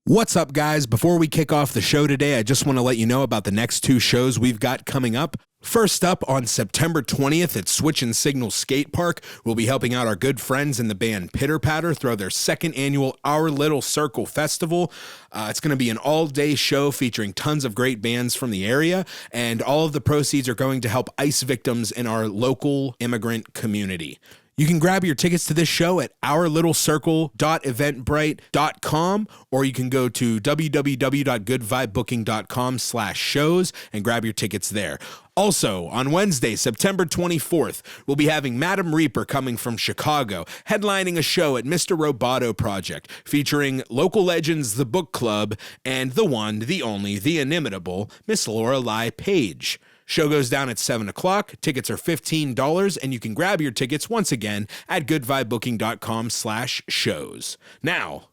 What's up, guys? Before we kick off the show today, I just want to let you know about the next two shows we've got coming up. First up, on September 20th at Switch and Signal Skate Park, we'll be helping out our good friends in the band Pitter Patter throw their second annual Our Little Circle Festival. It's going to be an all-day show featuring tons of great bands from the area, and all of the proceeds are going to help ICE victims in our local immigrant community. You can grab your tickets to this show at ourlittlecircle.eventbrite.com, or you can go to www.goodvibebooking.com/shows and grab your tickets there. Also, on Wednesday, September 24th, we'll be having Madam Reaper coming from Chicago, headlining a show at Mr. Roboto Project, featuring local legends The Book Club and the one, the only, the inimitable Miss Lorelai Paige. Show goes down at 7 o'clock. Tickets are $15, and you can grab your tickets once again at goodvibebooking.com/shows. Now,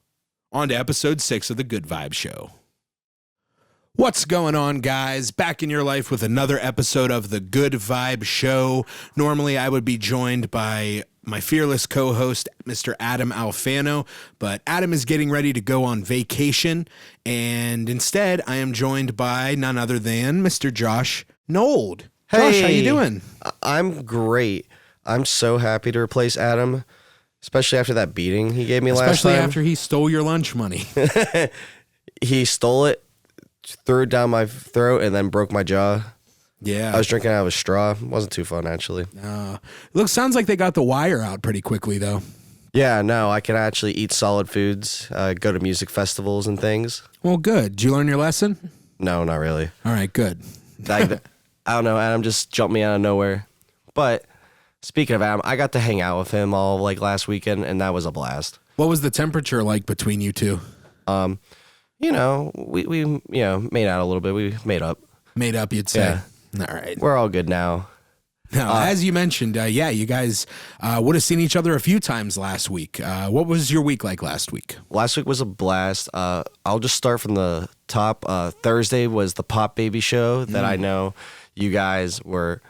on to episode 6 of the Good Vibe Show. What's going on, guys? Back in your life with another episode of the Good Vibe Show. Normally, I would be joined by my fearless co-host, Mr. Adam Alfano, but Adam is getting ready to go on vacation, and instead, I am joined by none other than Mr. Josh Nold. Hey, Josh, how you doing? I'm great. I'm so happy to replace Adam, especially after that beating he gave me last time. Especially after he stole your lunch money. He stole it, threw it down my throat, and then broke my jaw. Yeah. I was drinking out of a straw. It wasn't too fun, actually. Sounds like they got the wire out pretty quickly, though. Yeah, no, I can actually eat solid foods, go to music festivals and things. Well, good. Did you learn your lesson? No, not really. All right, good. I don't know, Adam just jumped me out of nowhere. But speaking of Adam, I got to hang out with him all last weekend, and that was a blast. What was the temperature like between you two? We made out a little bit. We made up. Made up, you'd say. Yeah. All right. We're all good now. Now, as you mentioned, you guys would have seen each other a few times last week. What was your week like last week? Last week was a blast. I'll just start from the top. Thursday was the Pop Baby show that I know you guys were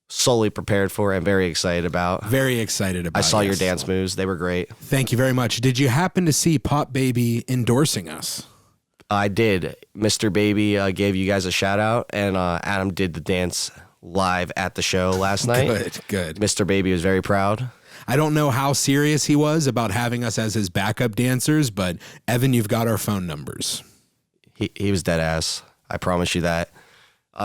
solely prepared for and very excited about. Very excited about. I saw your dance moves. They were great. Thank you very much. Did you happen to see Pop Baby endorsing us? I did. Mr. Baby gave you guys a shout out, and Adam did the dance live at the show last night. Good. Mr. Baby was very proud. I don't know how serious he was about having us as his backup dancers, but Evan, you've got our phone numbers. He was dead ass. I promise you that.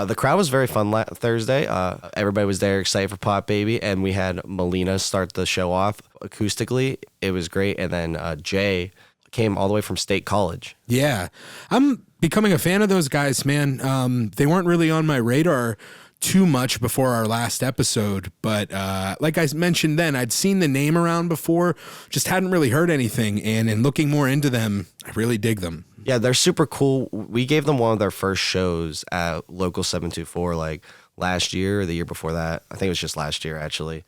The crowd was very fun Thursday. Everybody was there excited for Pop Baby, and we had Melina start the show off acoustically. It was great. And then Jay came all the way from State College. Yeah. I'm becoming a fan of those guys, man. They weren't really on my radar too much before our last episode, but like I mentioned then, I'd seen the name around before, just hadn't really heard anything, and in looking more into them, I really dig them. Yeah, they're super cool. We gave them one of their first shows at Local 724 last year or the year before that. I think it was just last year, actually.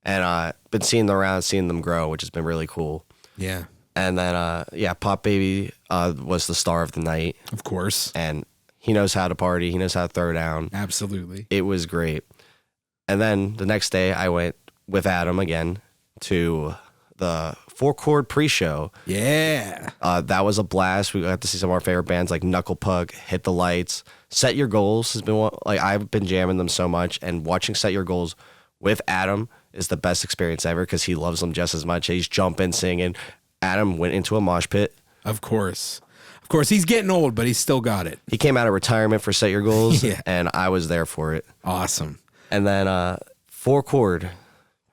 And been seeing them around, seeing them grow, which has been really cool. Yeah. And then, Pop Baby was the star of the night. Of course. And he knows how to party. He knows how to throw down. Absolutely. It was great. And then the next day, I went with Adam again to the Chord pre-show. Yeah. That was a blast. We got to see some of our favorite bands like Knuckle Puck, Hit the Lights. Set Your Goals has been I've been jamming them so much, and watching Set Your Goals with Adam is the best experience ever because he loves them just as much. He's jumping, singing. Adam went into a mosh pit. Of course. Of course, he's getting old, but he's still got it. He came out of retirement for Set Your Goals, Yeah. and I was there for it. Awesome. And then Chord.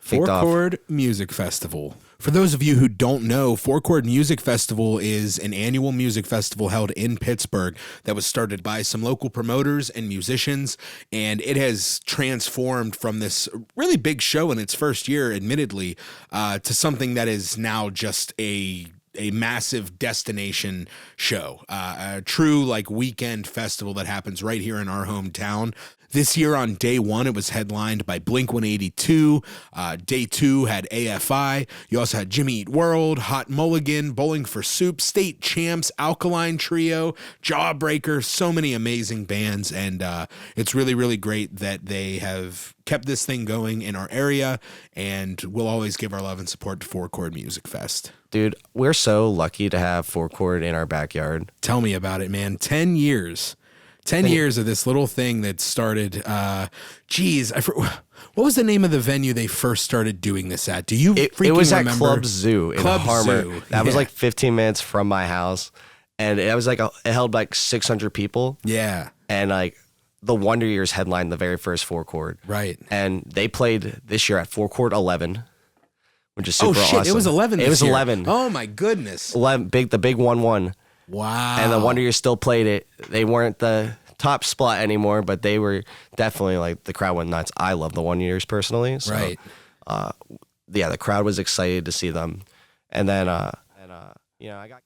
Chord Music Festival. For those of you who don't know, Chord Music Festival is an annual music festival held in Pittsburgh that was started by some local promoters and musicians, and it has transformed from this really big show in its first year, admittedly, to something that is now just a massive destination show, a true weekend festival that happens right here in our hometown. This year on day one, it was headlined by Blink-182. Day two had AFI. You also had Jimmy Eat World, Hot Mulligan, Bowling for Soup, State Champs, Alkaline Trio, Jawbreaker, so many amazing bands. And it's really, really great that they have kept this thing going in our area, and we'll always give our love and support to 4Chord Music Fest. Dude, we're so lucky to have 4Chord in our backyard. Tell me about it, man. 10 years. 10 years of this little thing that started, what was the name of the venue they first started doing this at? Do you It was at Club Zoo in Harmer. That was like 15 minutes from my house. And it was like, it held like 600 people. Yeah. And like the Wonder Years headlined the very first 4Chord. Right. And they played this year at 4Chord 11, which is super awesome. It was 11 this year. 11. Oh my goodness. 11, the big 1-1. Wow. And the Wonder Years still played it. They weren't the top spot anymore, but they were definitely like, the crowd went nuts. I love the Wonder Years personally. So, right. Yeah, the crowd was excited to see them. And then, I got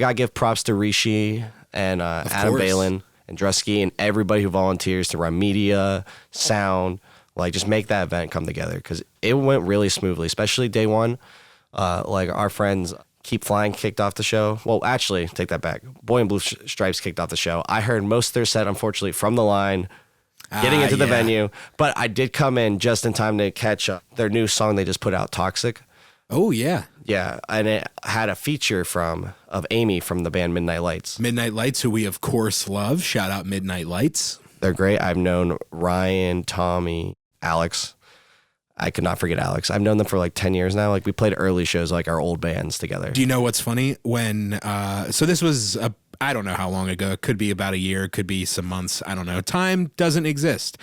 to give props to Rishi and Adam Balin and Drusky and everybody who volunteers to run media, sound, like just make that event come together, because it went really smoothly, especially day one. Like our friends Keep Flying kicked off the show. Well, actually, take that back. Boy in Blue Stripes kicked off the show. I heard most of their set, unfortunately, from the line, getting into the venue. But I did come in just in time to catch their new song they just put out, Toxic. Oh, yeah. Yeah, and it had a feature of Amy from the band Midnight Lights. Midnight Lights, who we, of course, love. Shout out Midnight Lights. They're great. I've known Ryan, Tommy, Alex. I could not forget Alex. I've known them for like 10 years now. Like we played early shows, like our old bands together. Do you know what's funny? When, so this was, I don't know how long ago. It could be about a year. It could be some months. I don't know. Time doesn't exist.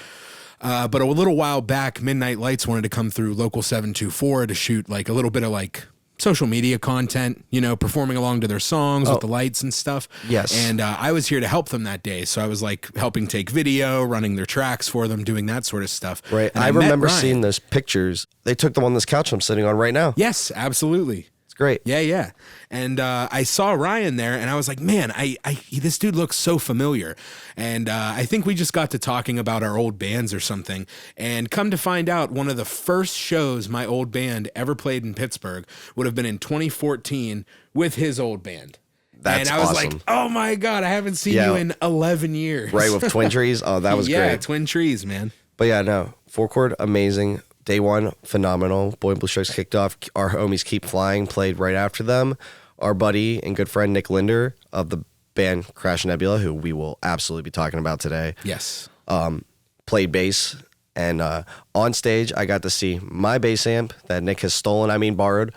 But a little while back, Midnight Lights wanted to come through Local 724 to shoot like a little bit of like social media content, performing along to their songs with the lights and stuff. Yes. And I was here to help them that day. So I was like helping take video, running their tracks for them, doing that sort of stuff. Right. And I remember seeing those pictures. They took them on this couch I'm sitting on right now. Yes, absolutely. It's great. Yeah. And I saw Ryan there, and I was like, man, this dude looks so familiar. And I think we just got to talking about our old bands or something. And come to find out, one of the first shows my old band ever played in Pittsburgh would have been in 2014 with his old band. That's and I was awesome. like, oh my God, I haven't seen you in 11 years. Right, with Twin Trees. Oh, that was great. Yeah, Twin Trees, man. But yeah, no, 4Chord, amazing. Day one, phenomenal. Boy in Blue Stripes kicked off. Our homies Keep Flying played right after them. Our buddy and good friend Nick Linder of the band Crash Nebula, who we will absolutely be talking about today. Yes. Played bass. And on stage, I got to see my bass amp that Nick has borrowed,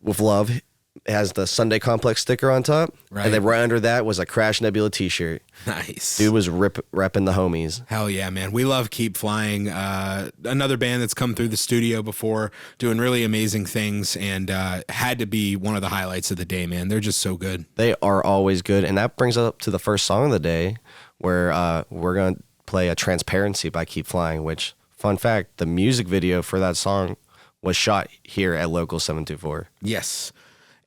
with love. It has the Sunday Complex sticker on top. Right. And then right under that was a Crash Nebula t-shirt. Nice. Dude was repping the homies. Hell yeah, man. We love Keep Flying. Another band that's come through the studio before, doing really amazing things, and had to be one of the highlights of the day, man. They're just so good. They are always good. And that brings us up to the first song of the day, where we're going to play a Transparency by Keep Flying, which, fun fact, the music video for that song was shot here at Local 724. Yes.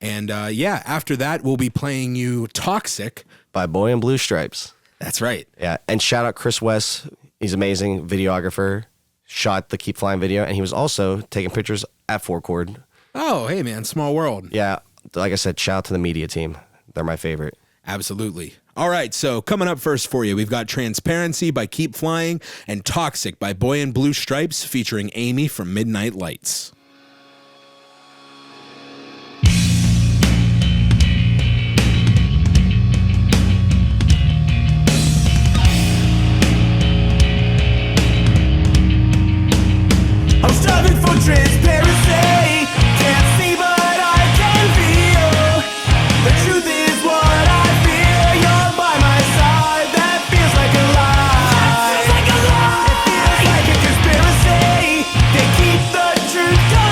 And after that, we'll be playing you Toxic by Boy in Blue Stripes. That's right. Yeah. And shout out Chris West. He's amazing videographer. Shot the Keep Flying video. And he was also taking pictures at 4Chord. Oh, hey, man. Small world. Yeah. Like I said, shout out to the media team. They're my favorite. Absolutely. All right, so coming up first for you, we've got Transparency by Keep Flying and Toxic by Boy in Blue Stripes featuring Amy from Midnight Lights. I'm striving for transparency. Can't see, but I can feel. The truth is what I feel. You're by my side. That feels like a lie. It feels like a conspiracy. They keep the truth.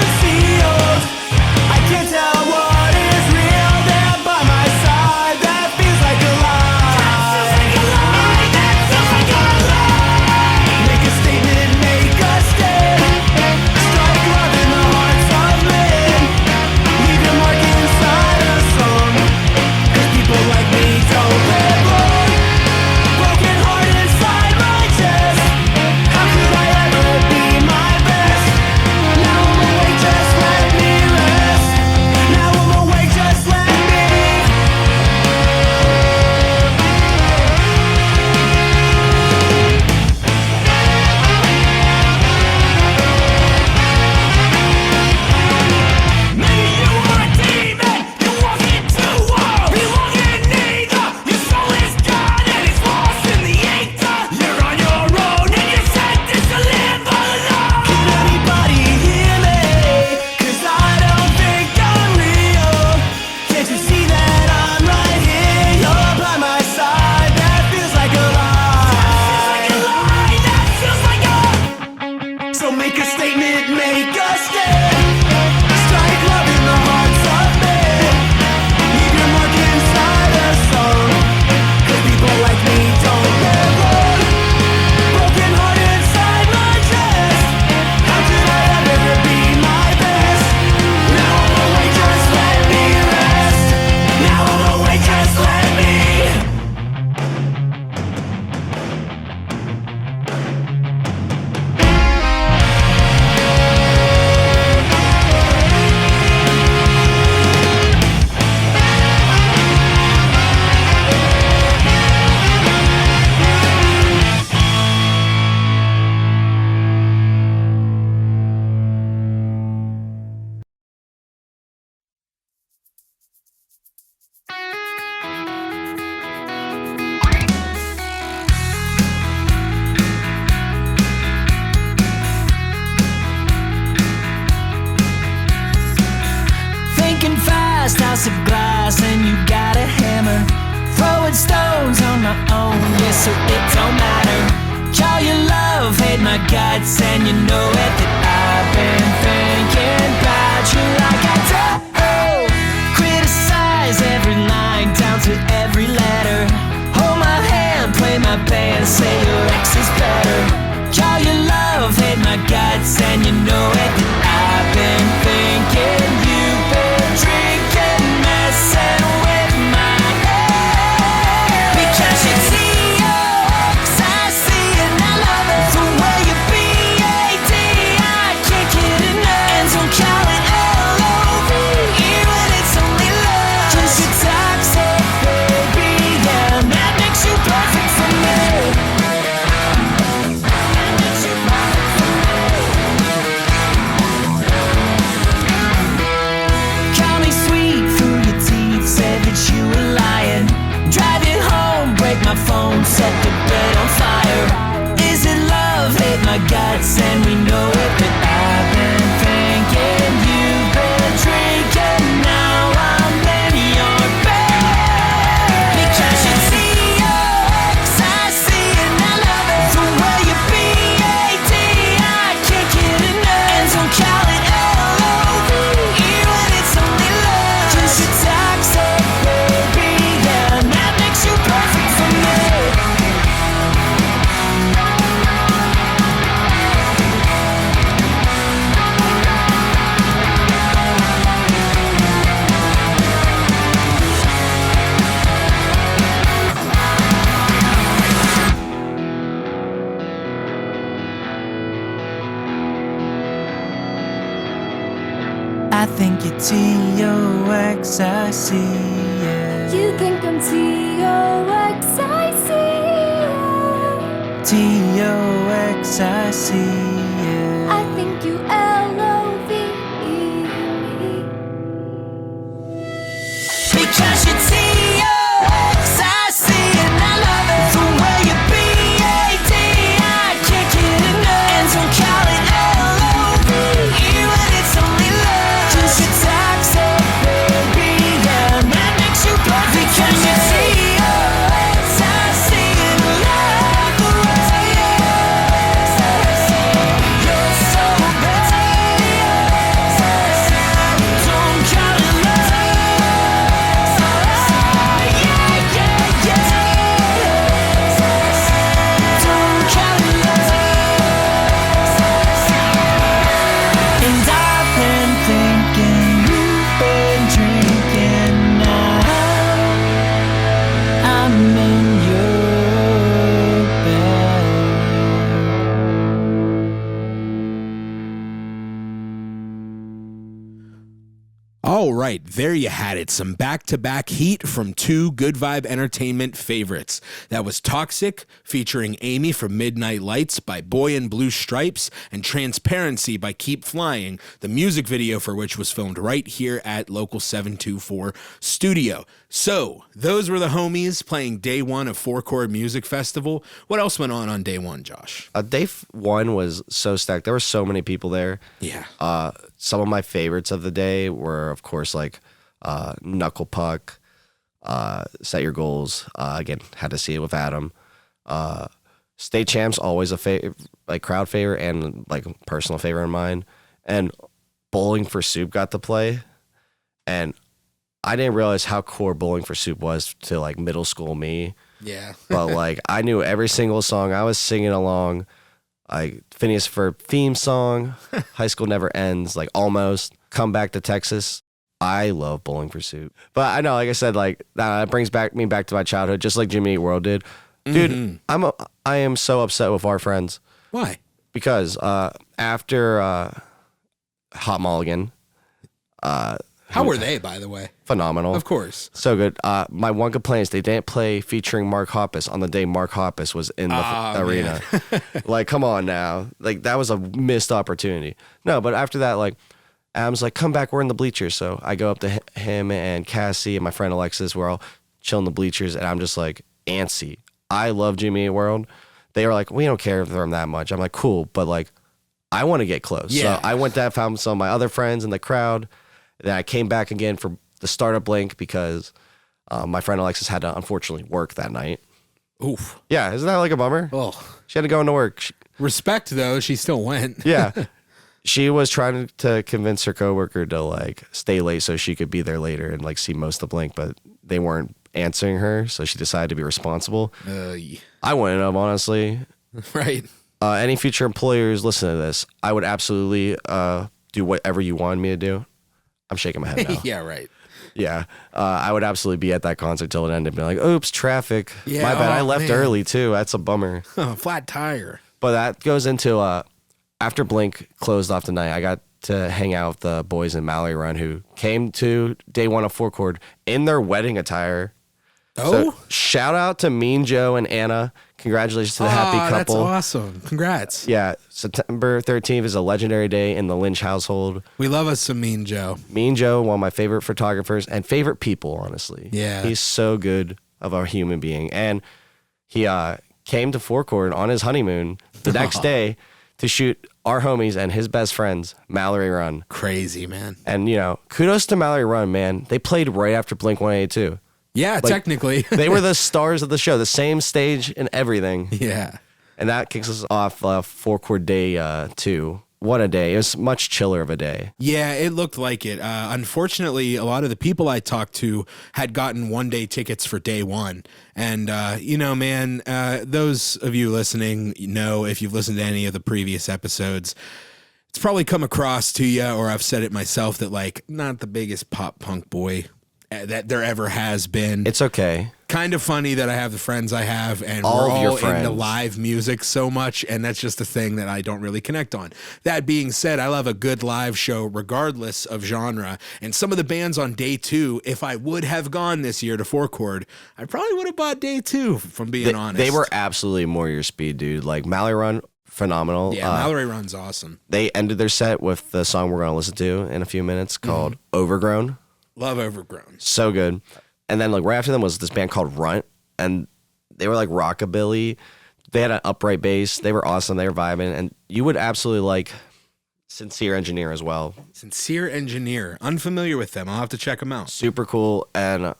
so it don't matter. Call your love, hate my guts, and you know it that I've been thinking about you like I do. Criticize every line down to every letter. Hold my hand, play my band, say your ex is better. Call your love, hate my guts, and you know it that I've been thinking you've been drinking, messing with my head. Because you T-O-X-I-C and I love it. The way you B-A-D, I can't get enough. And don't call it L-O-V-E when it's only love. 'Cause you're toxic, baby, yeah, and that makes you perfect for me. Call me sweet through your teeth, said that you were lying. Drive it home, break my phone, set the bed on fire. Is it love, hate my guts, and we know it, but I've been thinking you've been drinking, now I'm in your bed. Because you're T-O-X-I-C and I love it. The way you B-A-D, I can't get enough. And don't call it L-O-V-E when it's only love. 'Cause you're toxic, baby, yeah, and that makes you perfect for me. I think you're T-O-X-I-C, yeah. You think I'm T-O-X-I-C, yeah. T-O-X-I-C, yeah. I think you L-O-V-E me. Because you're T-O-X-I-C and I love it. The way you B-A-D, I can't get enough. And don't call it L-O-V-E when it's only love. 'Cause you're toxic, baby, yeah, and that makes you perfect. Because you're T-O-X-I-C and I love the way you're so bad. Don't call it love. And I've been thinking you've been drinking now. I'm in your bed. All right, there you had it. Some back-to-back heat from two Good Vibe Entertainment favorites. That was Toxic, featuring Amy from Midnight Lights by Boy in Blue Stripes, and Transparency by Keep Flying, the music video for which was filmed right here at Local 724 Studio. So, those were the homies playing day one of Four Chord Music Festival. What else went on day one, Josh? Day one was so stacked. There were so many people there. Yeah. Some of my favorites of the day were, of course, like Knuckle Puck, Set Your Goals. Again, had to see it with Adam. State Champs, always a crowd favorite and like personal favorite of mine. And Bowling for Soup got to play, and I didn't realize how core Bowling for Soup was to like middle school me. Yeah. But like I knew every single song. I was singing along. Like Phineas Ferb theme song, High School Never Ends, like Almost, Come Back to Texas. I love Bowling for Soup. But I know, like I said, like that brings me back to my childhood, just like Jimmy Eat World did. Dude, I am so upset with our friends. Why? Because after Hot Mulligan, How were they, by the way? phenomenal. Of course. So good. My one complaint is they didn't play featuring Mark Hoppus on the day Mark Hoppus was in the arena. Like, come on now. Like, that was a missed opportunity. No, but after that, like, Adam's like, come back, we're in the bleachers. So I go up to him and Cassie and my friend Alexis. We're all chilling in the bleachers, and I'm just like, antsy. I love Jimmy Eat World. They were like, we don't care for them that much. I'm like, cool, but like, I want to get close. Yeah. So I went there, found some of my other friends in the crowd. Then I came back again for the startup link because my friend Alexis had to unfortunately work that night. Oof. Yeah, isn't that like a bummer? Oh, She had to go into work. respect though. She still went. Yeah. She was trying to convince her coworker to like stay late so she could be there later and like see most of Blink, but they weren't answering her, so she decided to be responsible. I wouldn't have, honestly. Right. Any future employers listen to this, I would absolutely do whatever you wanted me to do. I'm shaking my head now. Yeah, right. Yeah, I would absolutely be at that concert till it ended and be like, oops, traffic. Yeah, My bad, I oh, left man. early too. That's a bummer. Oh, flat tire. But that goes into after Blink closed off the night, I got to hang out with the boys in Mallory Run who came to day one of Four Chord in their wedding attire. Oh, So, shout out to Mean Joe and Anna. Congratulations to the happy couple. That's awesome. Congrats. Yeah, September 13th is a legendary day in the Lynch household. We love us some Mean Joe. Mean Joe, one of my favorite photographers and favorite people, honestly. Yeah. He's so good of a human being. And he came to Four Chord on his honeymoon the next day to shoot our homies and his best friends, Mallory Run. Crazy, man. And, kudos to Mallory Run, man. They played right after Blink 182. Yeah, technically. They were the stars of the show, the same stage and everything. Yeah. And that kicks us off Four Chord day 2. What a day. It was much chiller of a day. Yeah, it looked like it. Unfortunately, a lot of the people I talked to had gotten one-day tickets for day one. And, man, those of you listening know, if you've listened to any of the previous episodes, it's probably come across to you, or I've said it myself, that, like, not the biggest pop punk boy that there ever has been. It's okay. Kind of funny that I have the friends I have, and All we're of your all friends. into live music so much, and that's just a thing that I don't really connect on. That being said, I love a good live show regardless of genre, and some of the bands on day 2, if I would have gone this year to Four Chord, I probably would have bought day 2, if I'm being honest. They were absolutely more your speed, dude. Like Mallory Run, phenomenal. Yeah, Mallory Run's awesome. They ended their set with the song we're going to listen to in a few minutes called Overgrown. Love Overgrown. So good. And then like right after them was this band called Runt, and they were like rockabilly. They had an upright bass. They were awesome. They were vibing, and you would absolutely like Sincere Engineer as well. Sincere Engineer. Unfamiliar with them. I'll have to check them out. Super cool, and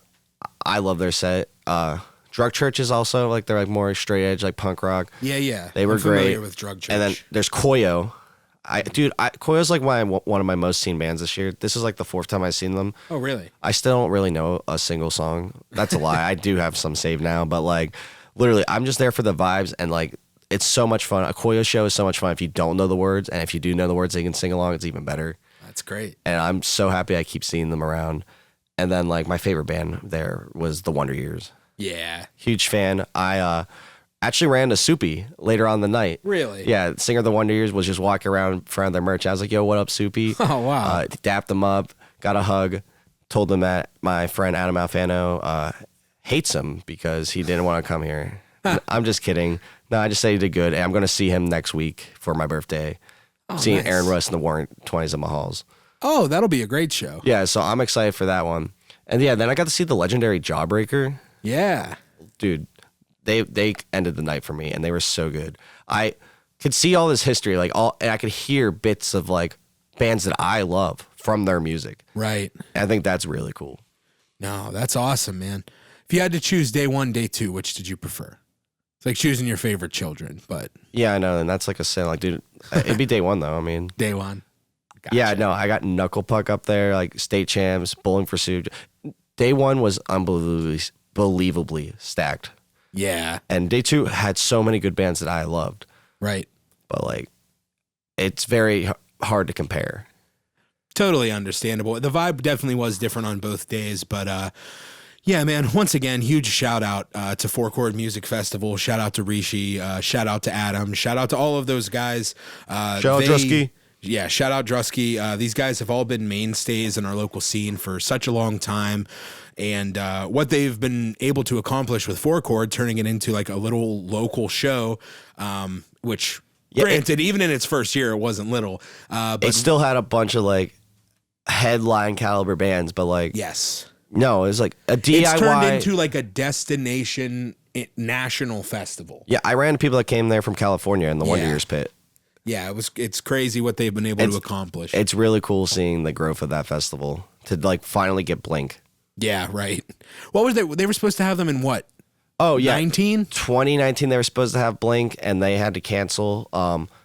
I love their set. Drug Church is also like they're like more straight edge like punk rock. Yeah. They were I'm familiar great. with Drug Church. And then there's Koyo. Koyo's like one of my most seen bands this year. This is like the 4th time I've seen them. Oh, really? I still don't really know a single song. That's a lie. I do have some saved now, but like literally I'm just there for the vibes, and like it's so much fun. A Koyo show is so much fun if you don't know the words, and if you do know the words, they can sing along. It's even better. That's great. And I'm so happy I keep seeing them around. And then like my favorite band there was the Wonder Years. Yeah. Huge fan. I actually ran to Soupy later on the night. Really? Yeah, the singer of the Wonder Years was just walking around in front of their merch. I was like, yo, what up, Soupy? Oh, wow. Dapped them up, got a hug, told them that my friend Adam Alfano hates him because he didn't want to come here. I'm just kidding. No, I just said he did good, and I'm going to see him next week for my birthday. Seeing nice. Aaron Russ in the Warrant 20s at my halls. Oh, that'll be a great show. Yeah, so I'm excited for that one. And yeah, then I got to see the legendary Jawbreaker. Yeah. Dude, they ended the night for me, and they were so good. I could see all this history, and I could hear bits of like bands that I love from their music. Right. And I think that's really cool. No, that's awesome, man. If you had to choose day 1, day 2, which did you prefer? It's like choosing your favorite children, but Yeah, I know, and that's like a sin. Like, dude, it'd be day 1 though. I mean, day 1. Gotcha. yeah, no, I got Knuckle Puck up there, like state champs, Bowling for Soup. Day 1 was unbelievably stacked. Yeah. And day 2 had so many good bands that I loved. Right. But like, it's very hard to compare. Totally understandable. The vibe definitely was different on both days, but yeah, man, once again, huge shout out to Four Chord Music Festival. Shout out to Rishi. Shout out to Adam. Shout out to all of those guys. Shout out Drusky. Yeah, shout out Drusky. These guys have all been mainstays in our local scene for such a long time. And what they've been able to accomplish with Four Chord, turning it into like a little local show, which, granted, even in its first year, it wasn't little. But It still had a bunch of like headline caliber bands, but like, yes. no, it was like a DIY. It's turned into like a destination national festival. Yeah, I ran into people that came there from California in the Wonder Yeah. Years pit. Yeah, it's crazy what they've been able to accomplish. It's really cool seeing the growth of that festival to like finally get Blink. Yeah, right. What was they were supposed to have them in what? Oh yeah, 19? 2019 they were supposed to have Blink and they had to cancel.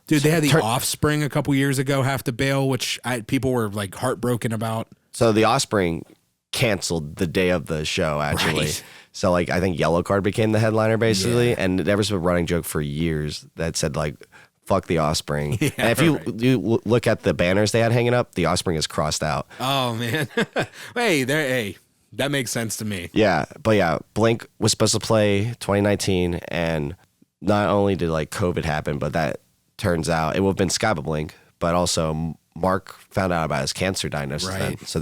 Dude, they had the Offspring a couple years ago have to bail, which people were like heartbroken about. So the Offspring canceled the day of the show, actually. Right. So like I think Yellow Card became the headliner basically, and there was a running joke for years that said like fuck the Offspring. Yeah, and if you look at the banners they had hanging up, the Offspring is crossed out. Oh man. Hey, that makes sense to me. Yeah, but yeah, Blink was supposed to play 2019, and not only did like COVID happen, but that turns out it would have been Skyba Blink, but also Mark found out about his cancer diagnosis. Right. Then. So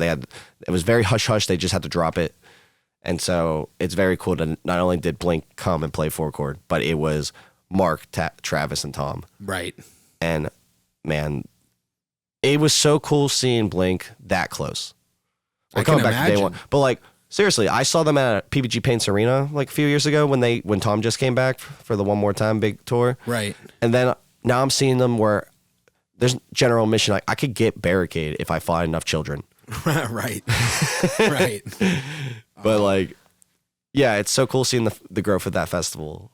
it was very hush hush. They just had to drop it. And so it's very cool to not only did Blink come and play 4-chord, but it was Mark, Travis, and Tom. Right. And man, it was so cool seeing Blink that close. I can imagine. But like seriously, I saw them at PBG Paints Arena like a few years ago when Tom just came back for the One More Time big tour. Right. And then now I'm seeing them where there's general mission like I could get Barricade if I find enough children. Right. Right. But like, yeah, it's so cool seeing the growth of that festival.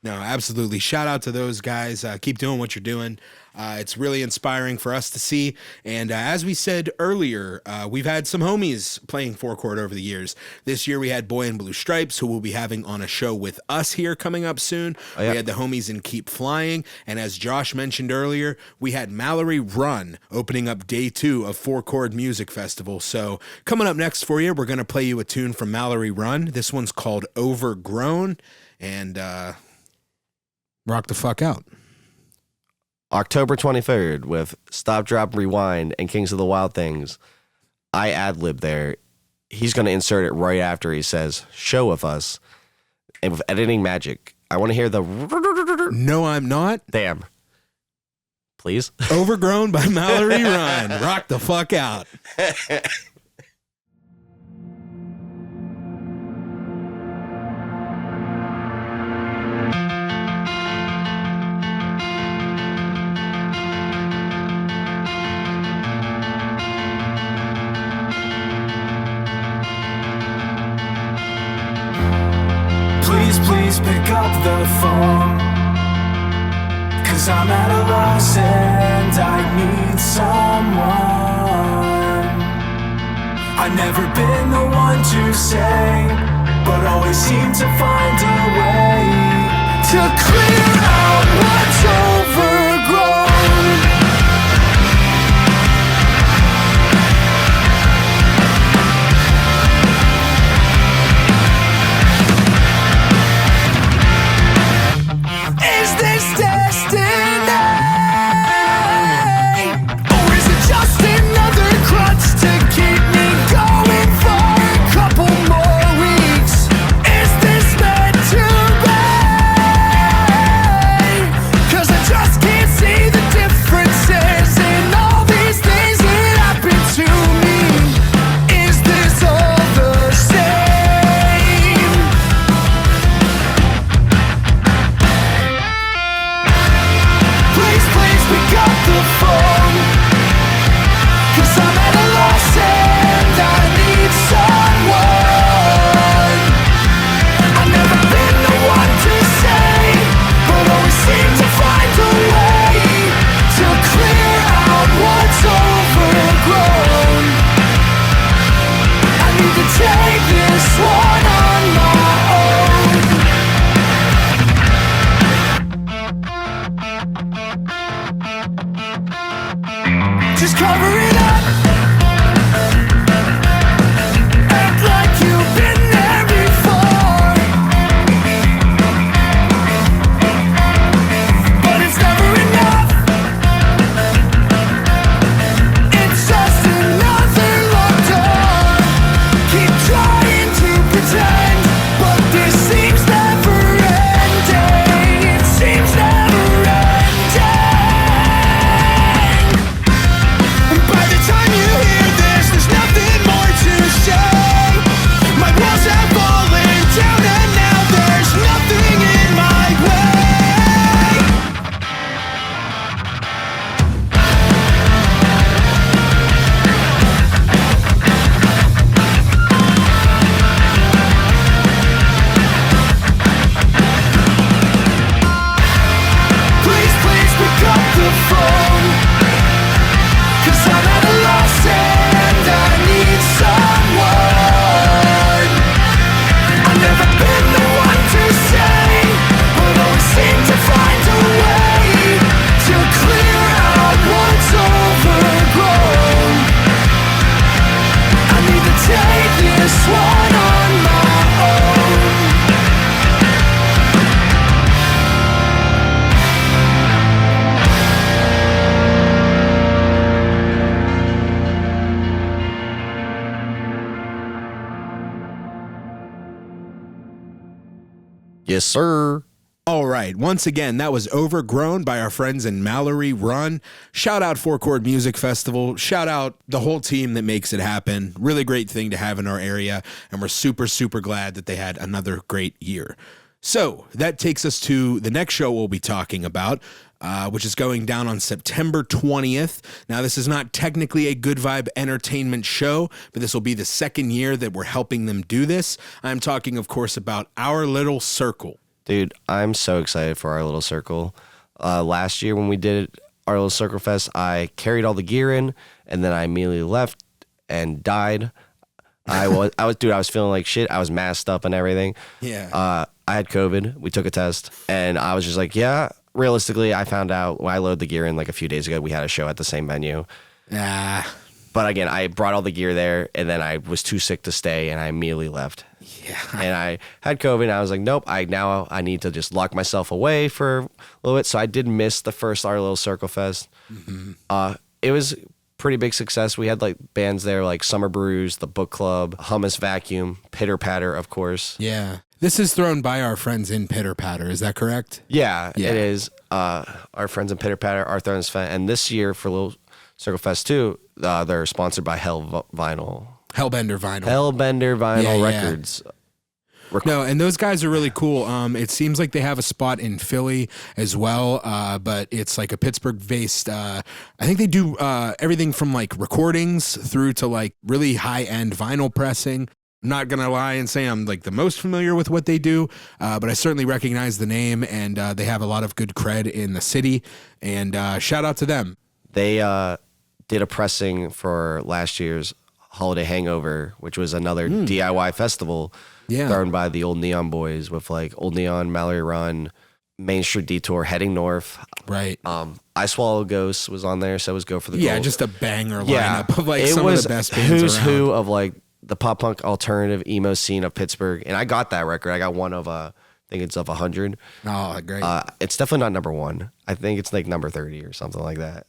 No, absolutely. Shout out to those guys. Keep doing what you're doing. It's really inspiring for us to see. And as we said earlier, we've had some homies playing 4-chord over the years. This year we had Boy in Blue Stripes, who we'll be having on a show with us here coming up soon. Oh, yeah. We had the homies in Keep Flying. And as Josh mentioned earlier, we had Mallory Run opening up day 2 of 4-chord Music Festival. So coming up next for you, we're going to play you a tune from Mallory Run. This one's called Overgrown. And rock the fuck out. October 23rd with Stop, Drop, Rewind and Kings of the Wild Things. I ad-lib there. He's going to insert it right after he says, show of us. And with editing magic, I want to hear the... No, I'm not. Damn. Please. Overgrown by Mallory Run. Rock the fuck out. Please pick up the phone, 'cause I'm at a loss and I need someone. I've never been the one to say, but always seem to find a way to clear out what's overgrown. Is this destiny? Or is it just another crutch to keep me going for a couple more weeks? Is this meant to be? 'Cause I just can't see the differences in all these things that happen to me. Is this all the same? Please pick up the phone, 'cause I'm at a loss and I need someone. I've never been the one to say, but always seem to find a way to clear out what's overgrown. I need to take this one on my own. Just cover it up. Act like you've been there before. But it's never enough. It's just another locked door. Keep trying to pretend, but this seems never ending. It seems never ending. By the Yes, sir. All right. Once again, that was Overgrown by our friends in Mallory Run. Shout out Four Chord Music Festival. Shout out the whole team that makes it happen. Really great thing to have in our area. And we're super, super glad that they had another great year. So that takes us to the next show we'll be talking about, which is going down on September 20th. Now, this is not technically a Good Vibe Entertainment show, but this will be the second year that we're helping them do this. I'm talking, of course, about Our Little Circle. Dude, I'm so excited for Our Little Circle. Last year when we did Our Little Circle Fest, I carried all the gear in, and then I immediately left and died. I was feeling like shit. I was masked up and everything. Yeah. I had COVID. We took a test, and I was just like, yeah. Realistically, I found out when I loaded the gear in like a few days ago, we had a show at the same venue. But again, I brought all the gear there, and then I was too sick to stay, and I immediately left. Yeah. And I had COVID, and I was like, nope, I need to just lock myself away for a little bit. So I did miss the first Our Little Circle Fest. Mm-hmm. It was pretty big success. We had like bands there like Summer Brews, The Book Club, Hummus Vacuum, Pitter Patter, of course. Yeah. This is thrown by our friends in Pitter Patter. Is that correct? Yeah, it is. Our friends in Pitter Patter are throwing this fest. And this year for Little Circle Fest 2, they're sponsored by Hellbender Vinyl Records. No, and those guys are really cool. It seems like they have a spot in Philly as well, but it's like a Pittsburgh-based. I think they do everything from like recordings through to like really high-end vinyl pressing. I'm not going to lie and say I'm like the most familiar with what they do, but I certainly recognize the name, and they have a lot of good cred in the city, and shout out to them. They did a pressing for last year's Holiday Hangover, which was another DIY festival thrown by the Old Neon Boys with like Old Neon, Mallory Run, Main Street Detour, Heading North. Right. I Swallow Ghosts was on there, so it was Go for the Gold. Yeah, just a banger lineup of like some of the best bands who's around. who of like the pop punk alternative emo scene of Pittsburgh, and I got that record. I got one of I think it's of 100. Oh, great. It's definitely not number 1. I think it's like number 30 or something like that.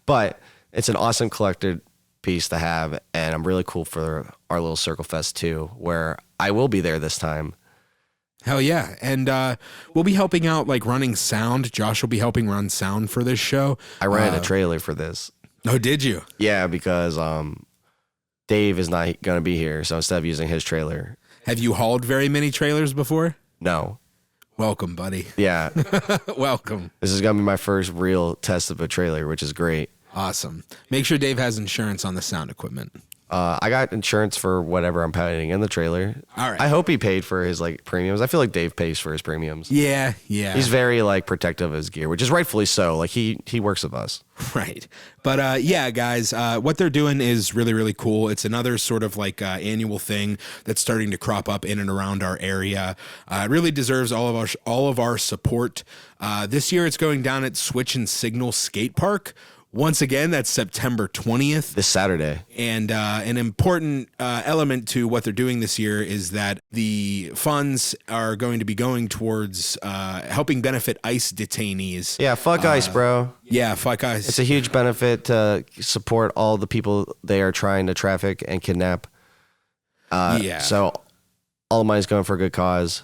But it's an awesome collected piece to have, and I'm really cool for Our Little Circle Fest 2, where I will be there this time. Hell yeah. And we'll be helping out like running sound. Josh will be helping run sound for this show. I ran a trailer for this. Oh, did you? Yeah, because Dave is not going to be here, so instead of using his trailer. Have you hauled very many trailers before? No. Welcome, buddy. Yeah. Welcome. This is going to be my first real test of a trailer, which is great. Awesome. Make sure Dave has insurance on the sound equipment. I got insurance for whatever I'm putting in the trailer. All right. I hope he paid for his like premiums. I feel like Dave pays for his premiums. Yeah. He's very like protective of his gear, which is rightfully so. Like he works with us. Right. But yeah, guys, what they're doing is really, really cool. It's another sort of like annual thing that's starting to crop up in and around our area. It really deserves all of our support. This year it's going down at Switch and Signal Skate Park. Once again, that's September 20th. This Saturday. And an important element to what they're doing this year is that the funds are going to be going towards helping benefit ICE detainees. Yeah, fuck ICE, bro. Yeah, fuck ICE. It's a huge benefit to support all the people they are trying to traffic and kidnap. So all the money's going for a good cause.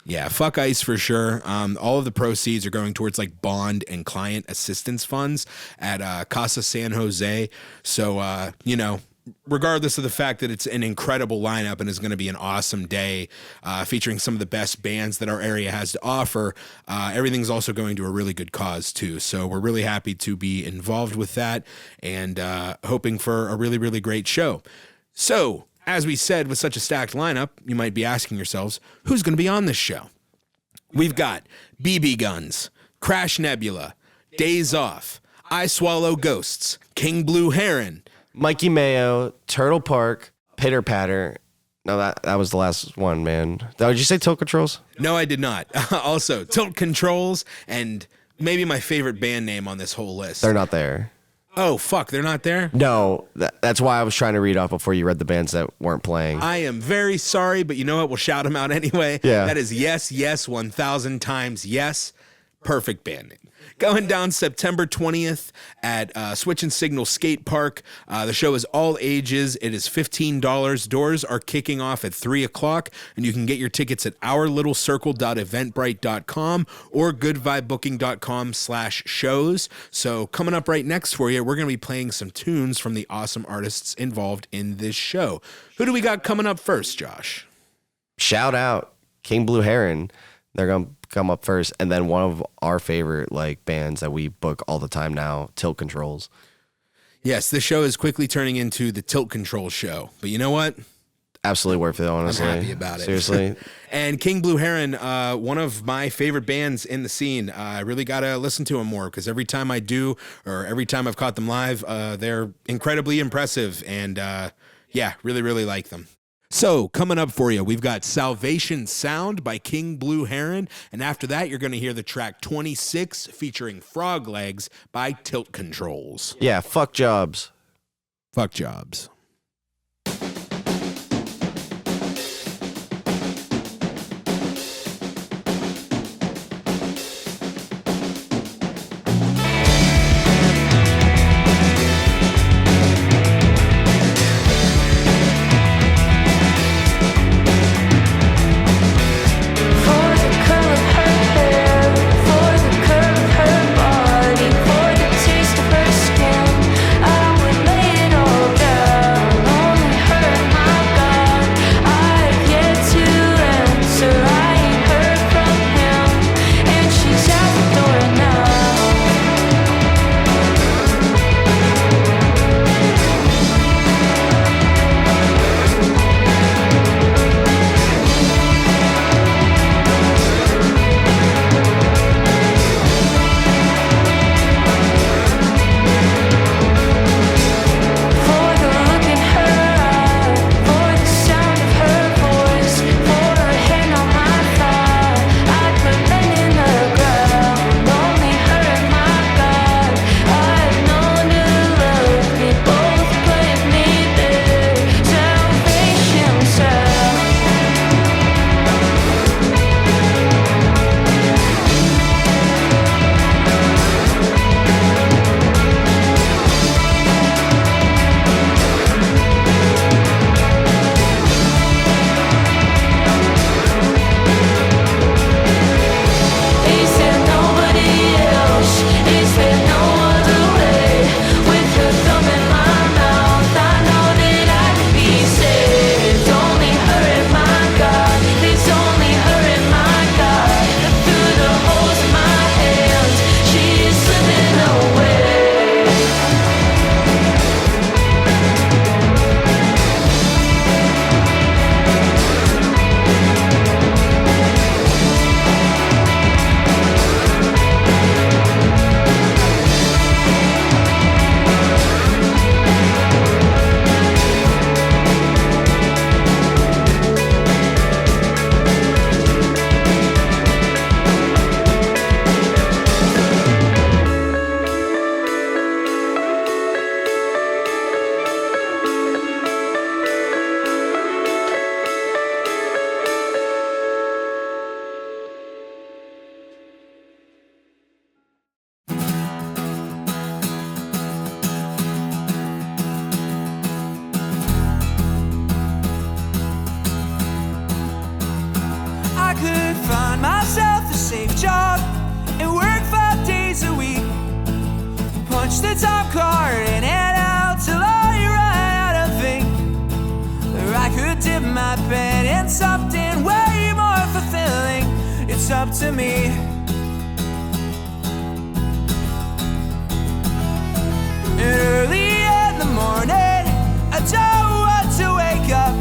Yeah, fuck ICE for sure. All of the proceeds are going towards like bond and client assistance funds at Casa San Jose. So, regardless of the fact that it's an incredible lineup and is going to be an awesome day featuring some of the best bands that our area has to offer, everything's also going to a really good cause too. So we're really happy to be involved with that and hoping for a really, really great show. So, as we said, with such a stacked lineup, you might be asking yourselves, who's going to be on this show? We've got BBGuns, Crash Nebula, Days Off, I Swallow Ghosts, King Blue Heron, Mikey Mayo, Turtle Park, Pitter Patter. No, that was the last one, man. Did you say Tilt Contrls? No, I did not. Also, Tilt Contrls, and maybe my favorite band name on this whole list. They're not there. Oh, fuck, they're not there? No, that's why I was trying to read off before you read the bands that weren't playing. I am very sorry, but you know what? We'll shout them out anyway. Yeah. That is Yes, Yes, 1,000 times Yes. Perfect band name. Going down September 20th at Switch and Signal Skate Park. The show is all ages. It is $15. Doors are kicking off at 3 o'clock, and you can get your tickets at ourlittlecircle.eventbrite.com or goodvibebooking.com/shows. So coming up right next for you, we're going to be playing some tunes from the awesome artists involved in this show. Who do we got coming up first, Josh? Shout out King Blue Heron. They're going to come up first. And then one of our favorite like bands that we book all the time now, Tilt Contrls. Yes, this show is quickly turning into the Tilt Control show. But you know what? Absolutely worth it, honestly. I'm happy about it. Seriously. And King Blue Heron, one of my favorite bands in the scene. I really got to listen to them more because every time I do, or every time I've caught them live, they're incredibly impressive. And yeah, really, really like them. So, coming up for you, we've got Salvation Sound by King Blue Heron, and after that, you're going to hear the track 26 featuring Frog Legs by Tilt Contrls. Yeah, fuck jobs. Fuck jobs. punch the top card and head out till I run out of ink. Or I could dip my pen in something way more fulfilling. It's up to me. And early in the morning, I don't want to wake up,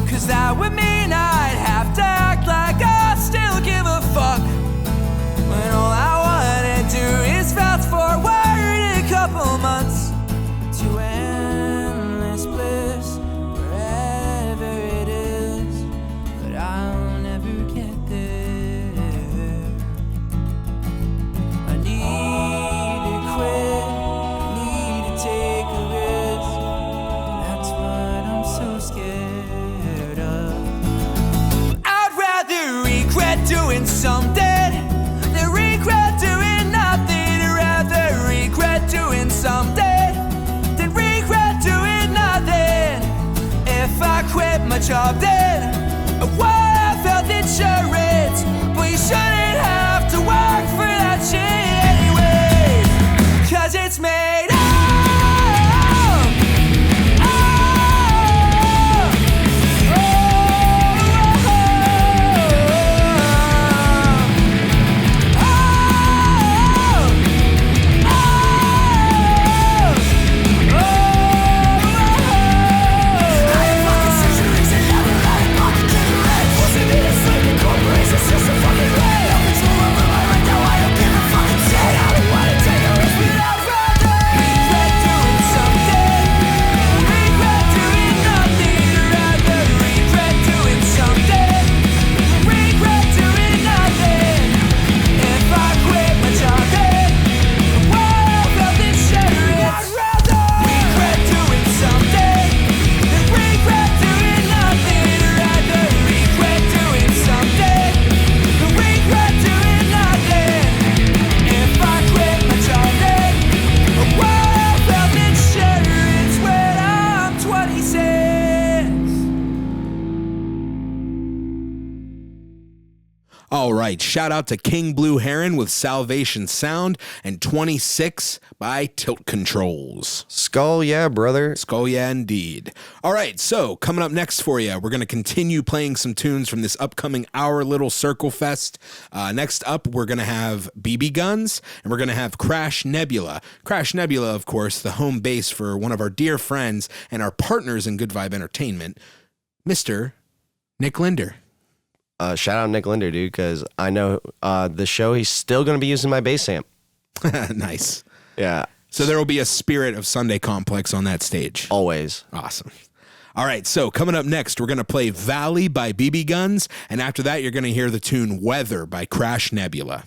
'cause that would mean I'd have to act like I still give a fuck, when all I wanna do is fast forward a couple months to endless bliss, wherever it is, but I'll never get there. I need to quit, need to take a risk, and that's what I'm so scared of. I'd rather regret doing something than regret doing nothing. job then. Well, I felt insurance, but you shouldn't have to work for that shit anyways. 'Cause it's made up. All right, shout out to King Blue Heron with Salvation Sound and 26 by Tilt Contrls. Skull, yeah, brother. Skull, yeah, indeed. All right, so coming up next for you, we're going to continue playing some tunes from this upcoming Our Little Circle Fest. Next up, we're going to have BBGuns, and we're going to have Crash Nebula. Crash Nebula, of course, the home base for one of our dear friends and our partners in Good Vibe Entertainment, Mr. Nick Linder. Shout out Nick Linder, dude, because I know the show, he's still going to be using my bass amp. Nice. Yeah. So there will be a Spirit of Sunday Complex on that stage. Always. Awesome. All right, so coming up next, we're going to play Valley by BBGuns, and after that, you're going to hear the tune Weather by Crash Nebula.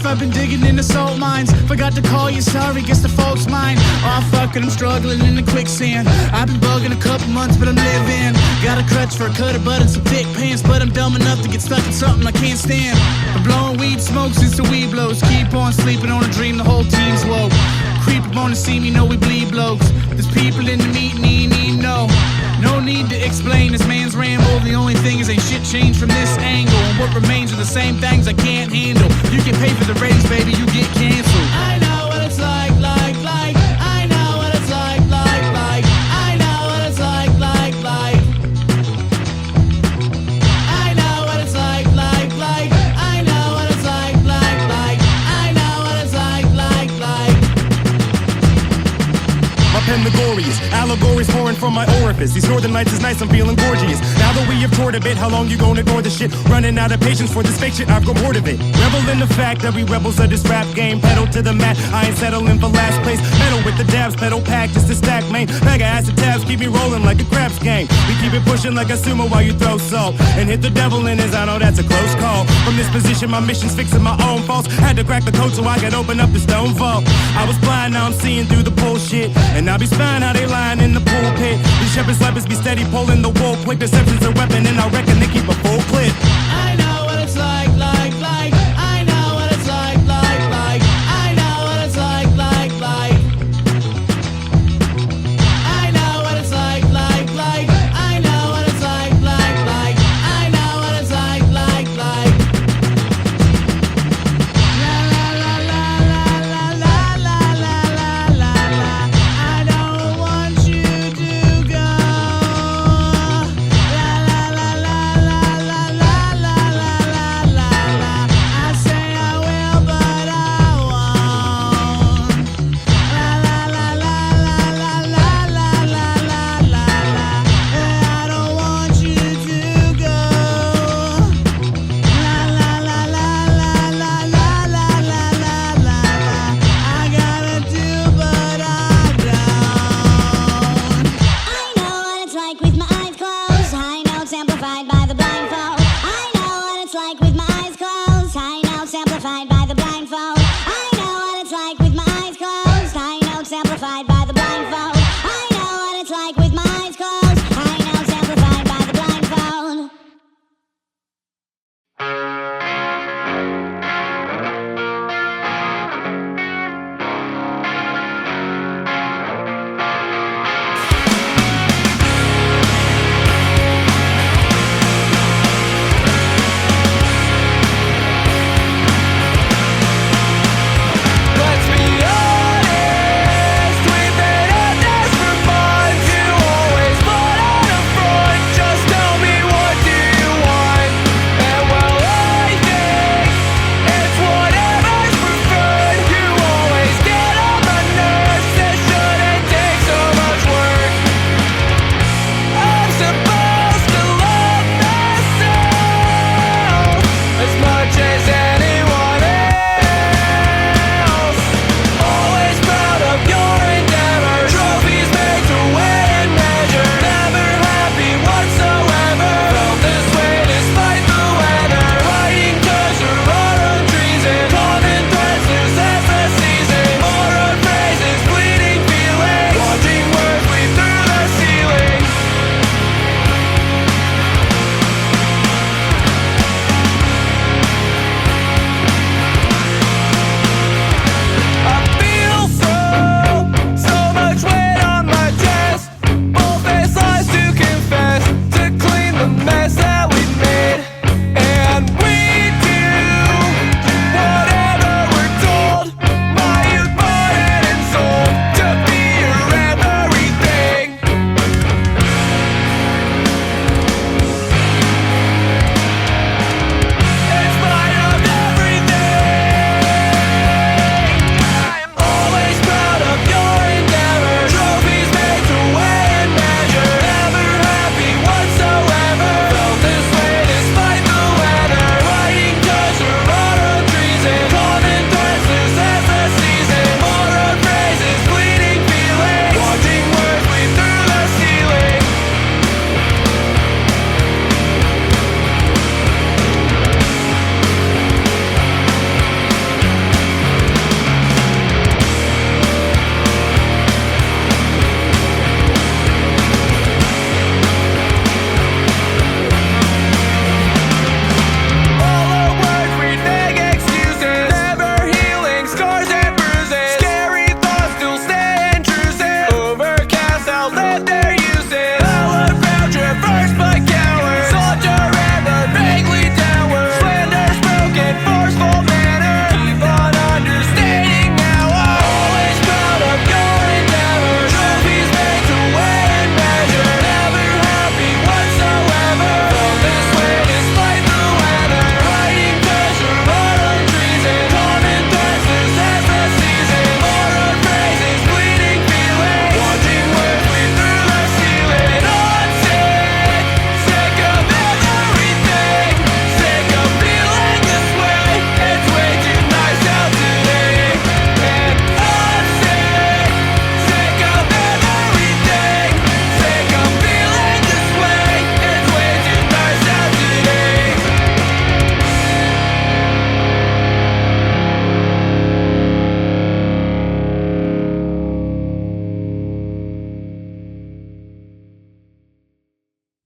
I've been digging in the salt mines. Forgot to call you, sorry, guess the fault's mine. Oh fuck it, I'm struggling in the quicksand. I've been bugging a couple months, but I'm living. Got a crutch for a cutter butt and some thick pants, but I'm dumb enough to get stuck in something I can't stand. I'm blowing weed smoke since the weed blows. Keep on sleeping on a dream, the whole team's woke. Creep up on the scene, you know we bleed blokes. There's people in the meeting, need no. No need to explain this man's ramble. The only thing is ain't shit changed from this angle. And what remains are the same things I can't handle. You get paid for the ratings, baby, you get canceled. I know what it's like. I know what it's like. I know what it's like. I know what it's like. I know what it's like. I know what it's like. My pen laborious, allegories pouring from my orifice. These northern nights is nice, I'm feeling gorgeous. Now that we have toured a bit, how long you gonna ignore the shit? Running out of patience for this fake shit, I've grown bored of it. Revel in the fact that we rebels of this rap game. Pedal to the mat, I ain't settling for last place. Metal with the dabs, pedal pack just to stack main. Bag of acid tabs, keep me rolling like a craps gang. We keep it pushing like a sumo while you throw salt. And hit the devil in his, I know that's a close call. From this position, my mission's fixing my own faults. Had to crack the code so I could open up the stone vault. I was blind, now I'm seeing through the bullshit. And I be spying how they lying in the pulpit. These shepherd slappers be steady pulling the wool. Quick deception's a weapon, and I reckon they keep a full clip. I know what it's like. I know what it's like. I know what it's like. I know what it's like. I know what it's like. I know what it's like. La la la la la la la la la la. I don't want you to go. La la la la la la la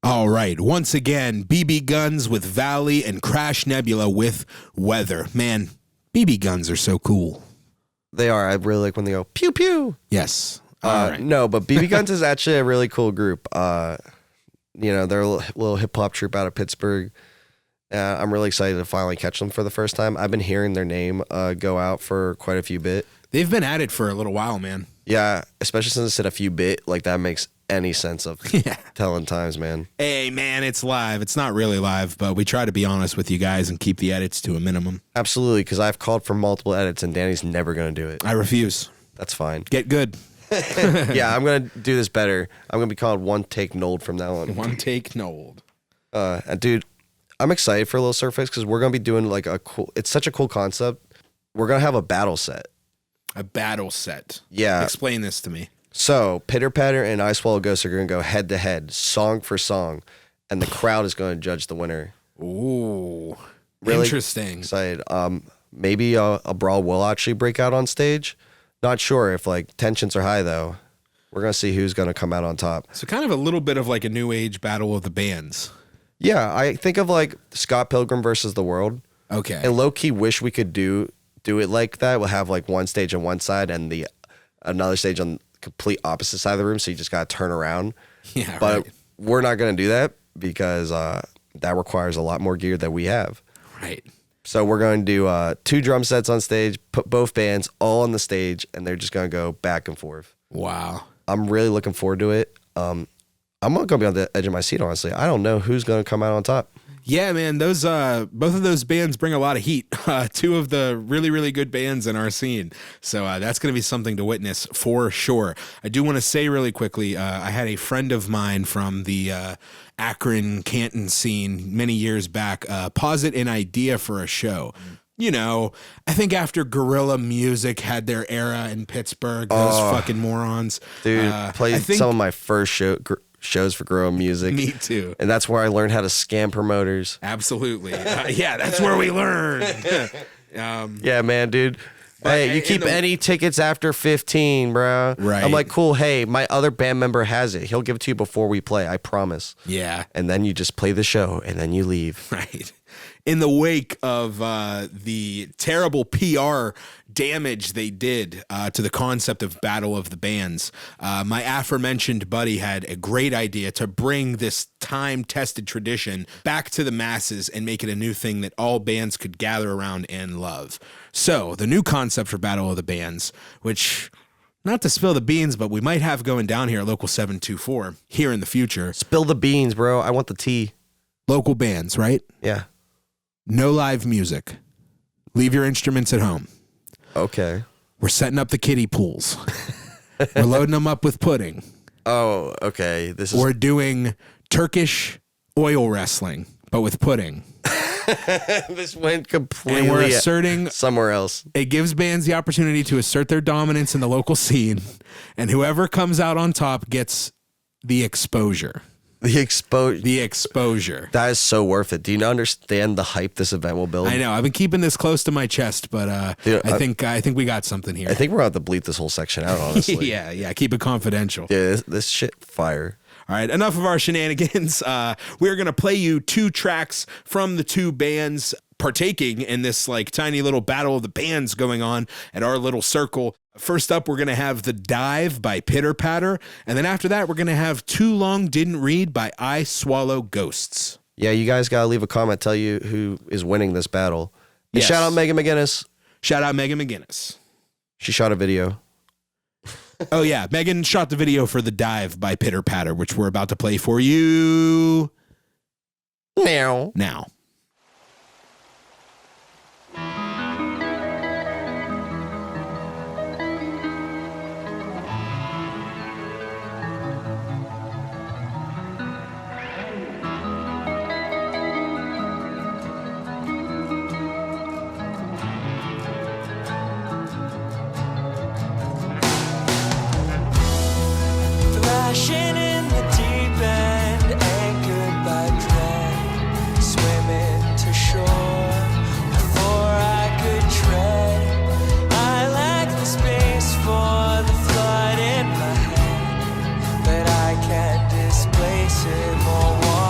All right, once again, BBGuns with Valley and Crash Nebula with Weather. Man, BBGuns are so cool. They are. I really like when they go pew pew. Yes. All right. No, but BBGuns is actually a really cool group. You know, they're a little hip hop troupe out of Pittsburgh. I'm really excited to finally catch them for the first time. I've been hearing their name go out for quite a few bit. They've been at it for a little while, man. Yeah, especially since I said a few bit. Like, that makes any sense of telling times, man. Hey, man, it's live. It's not really live, but we try to be honest with you guys and keep the edits to a minimum. Absolutely, because I've called for multiple edits, and Danny's never going to do it. I refuse. That's fine. Get good. Yeah, I'm going to do this better. I'm going to be called One Take Nold from now on. One Take Nold. And dude, I'm excited for a little surface because we're going to be doing like a cool, it's such a cool concept. We're going to have a battle set. A battle set. Yeah. Explain this to me. So Pitter Patter and I Swallow Ghost are going to go head to head, song for song, and the crowd is going to judge the winner. Ooh. Really interesting. Excited. Maybe a brawl will actually break out on stage. Not sure if like tensions are high though. We're going to see who's going to come out on top. So kind of a little bit of like a new age battle of the bands. Yeah, I think of like Scott Pilgrim versus the World. Okay. And low key wish we could do it like that. We'll have like one stage on one side and another stage on the complete opposite side of the room. So you just got to turn around. Yeah, but right. We're not going to do that because that requires a lot more gear that we have. Right. So we're going to do 2 drum sets on stage, put both bands all on the stage, and they're just going to go back and forth. Wow. I'm really looking forward to it. I'm going to be on the edge of my seat, honestly. I don't know who's going to come out on top. Yeah, man, those both of those bands bring a lot of heat. 2 of the really, really good bands in our scene. So that's going to be something to witness for sure. I do want to say really quickly, I had a friend of mine from the Akron, Canton scene many years back posit an idea for a show. You know, I think after Guerrilla Music had their era in Pittsburgh, those fucking morons. Dude, played some of my first shows for Guerrilla Music. Me too. And that's where I learned how to scam promoters. Absolutely. Yeah, that's where we learned. Yeah, man, dude. Hey, you keep any tickets after 15, bro. Right. I'm like, cool. Hey, my other band member has it. He'll give it to you before we play. I promise. Yeah. And then you just play the show and then you leave. Right. In the wake of the terrible PR damage they did to the concept of Battle of the Bands, my aforementioned buddy had a great idea to bring this time-tested tradition back to the masses and make it a new thing that all bands could gather around and love. So the new concept for Battle of the Bands, which, not to spill the beans, but we might have going down here at Local 724 here in the future. Spill the beans, bro. I want the tea. Local bands, right? Yeah. No live music. Leave your instruments at home. Okay. We're setting up the kiddie pools. We're loading them up with pudding. Oh, okay. We're doing Turkish oil wrestling, but with pudding. This went completely And we're asserting somewhere else. It gives bands the opportunity to assert their dominance in the local scene, and whoever comes out on top gets the exposure. The exposure. That is so worth it. Do you not understand the hype this event will build? I know. I've been keeping this close to my chest, but Dude, I think we got something here. I think we're going to have to bleep this whole section out, honestly. Yeah. Keep it confidential. Yeah, this shit fire. All right, enough of our shenanigans. We're going to play you 2 tracks from the 2 bands partaking in this like tiny little battle of the bands going on at our little circle. First up, we're going to have The Dive by Pitter Patter. And then after that, we're going to have Too Long Didn't Read by I Swallow Ghosts. Yeah, you guys got to leave a comment, tell you who is winning this battle. And Yes. shout out Megan McGinnis. Shout out Megan McGinnis. She shot a video. Oh, yeah. Megan shot the video for The Dive by Pitter Patter, which we're about to play for you Now. Thrashing in the deep end, anchored by dread, swimming to shore before I could tread. I lack the space for the flood in my head, but I can't displace it. More water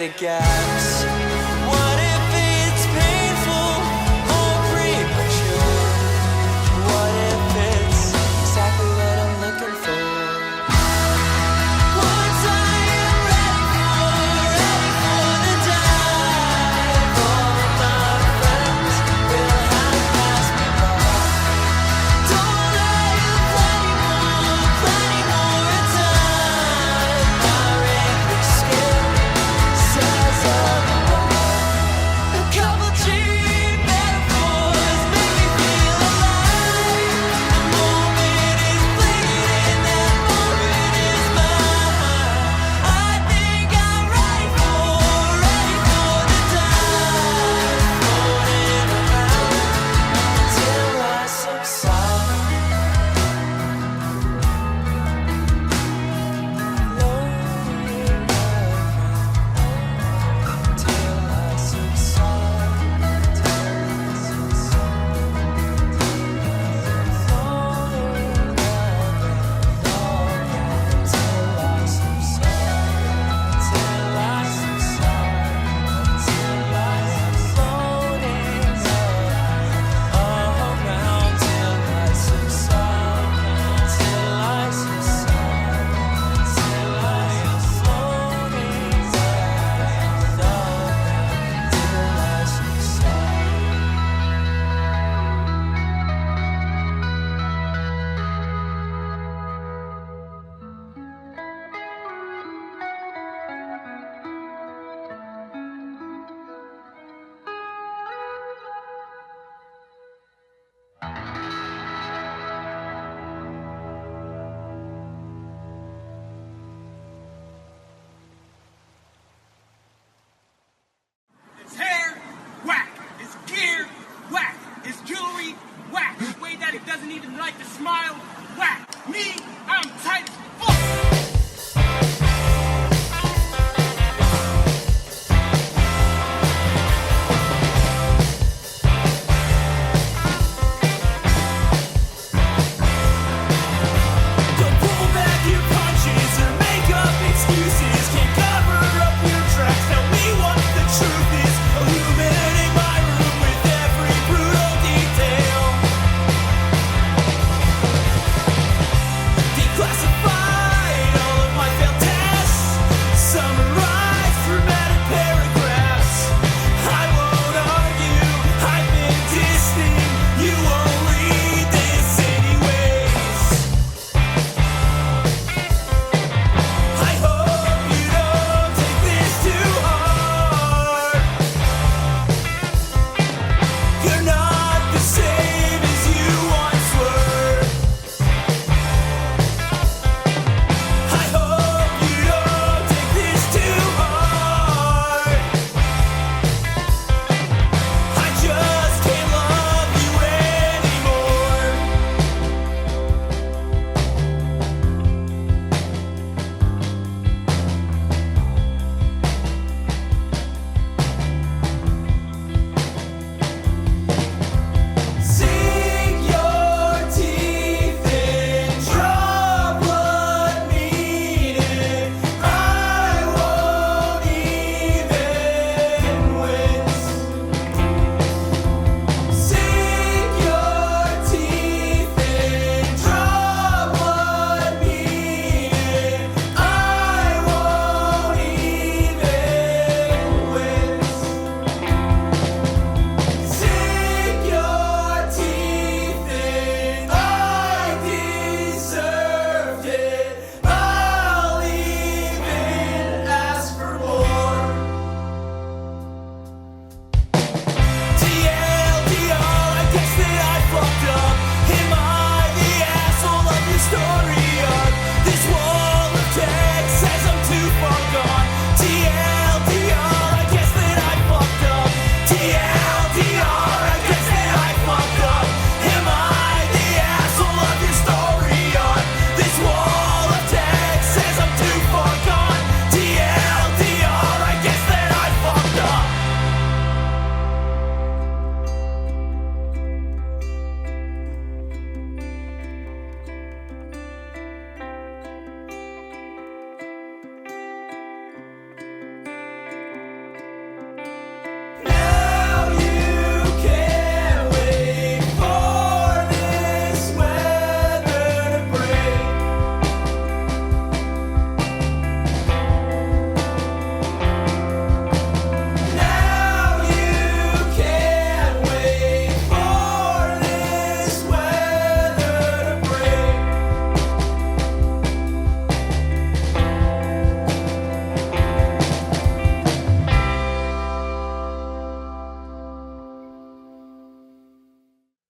the gaps. What if it's painful or premature? What if it's exactly what I'm looking for? Once I am ready for the dive, all of my friends will have passed me by. Don't let you plenty more time. My rhythmic skin says a couple cheap metaphors make me feel alive. The moment is fleeting, that moment is mine. I think I'm ready for the dive, floating around until I subside. His hair, whack. His gear, whack. His jewelry, whack. The way that he doesn't even like to smile, whack. Me, I'm tight as fuck. Don't pull back your punches or make up excuses. Can't cover up your tracks. Tell me what the truth is. Illuminating my room with every brutal detail. Declassify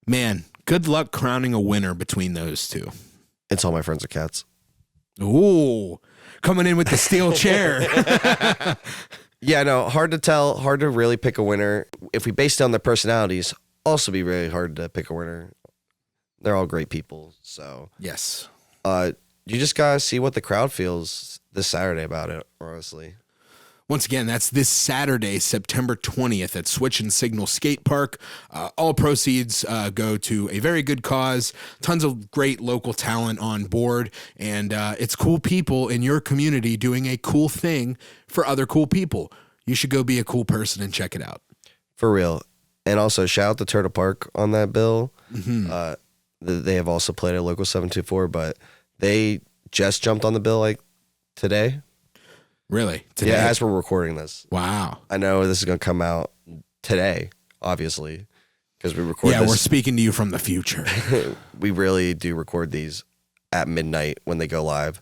Man, good luck crowning a winner between those two. It's all my friends are cats. Ooh, coming in with the steel chair. Yeah, no, hard to tell. Hard to really pick a winner. If we base it on their personalities, also be really hard to pick a winner. They're all great people. So Yes. you just gotta see what the crowd feels this Saturday about it, honestly. Once again, that's this Saturday, September 20th at Switch and Signal Skate Park. All proceeds go to a very good cause. Tons of great local talent on board. And it's cool people in your community doing a cool thing for other cool people. You should go be a cool person and check it out. For real. And also, shout out to Turtle Park on that bill. They have also played at Local 724, but they just jumped on the bill like today. Really? Today? Yeah, as we're recording this. Wow. I know this is going to come out today, obviously, because we record Yeah, this. we're speaking to you from the future. We really do record these at midnight when they go live.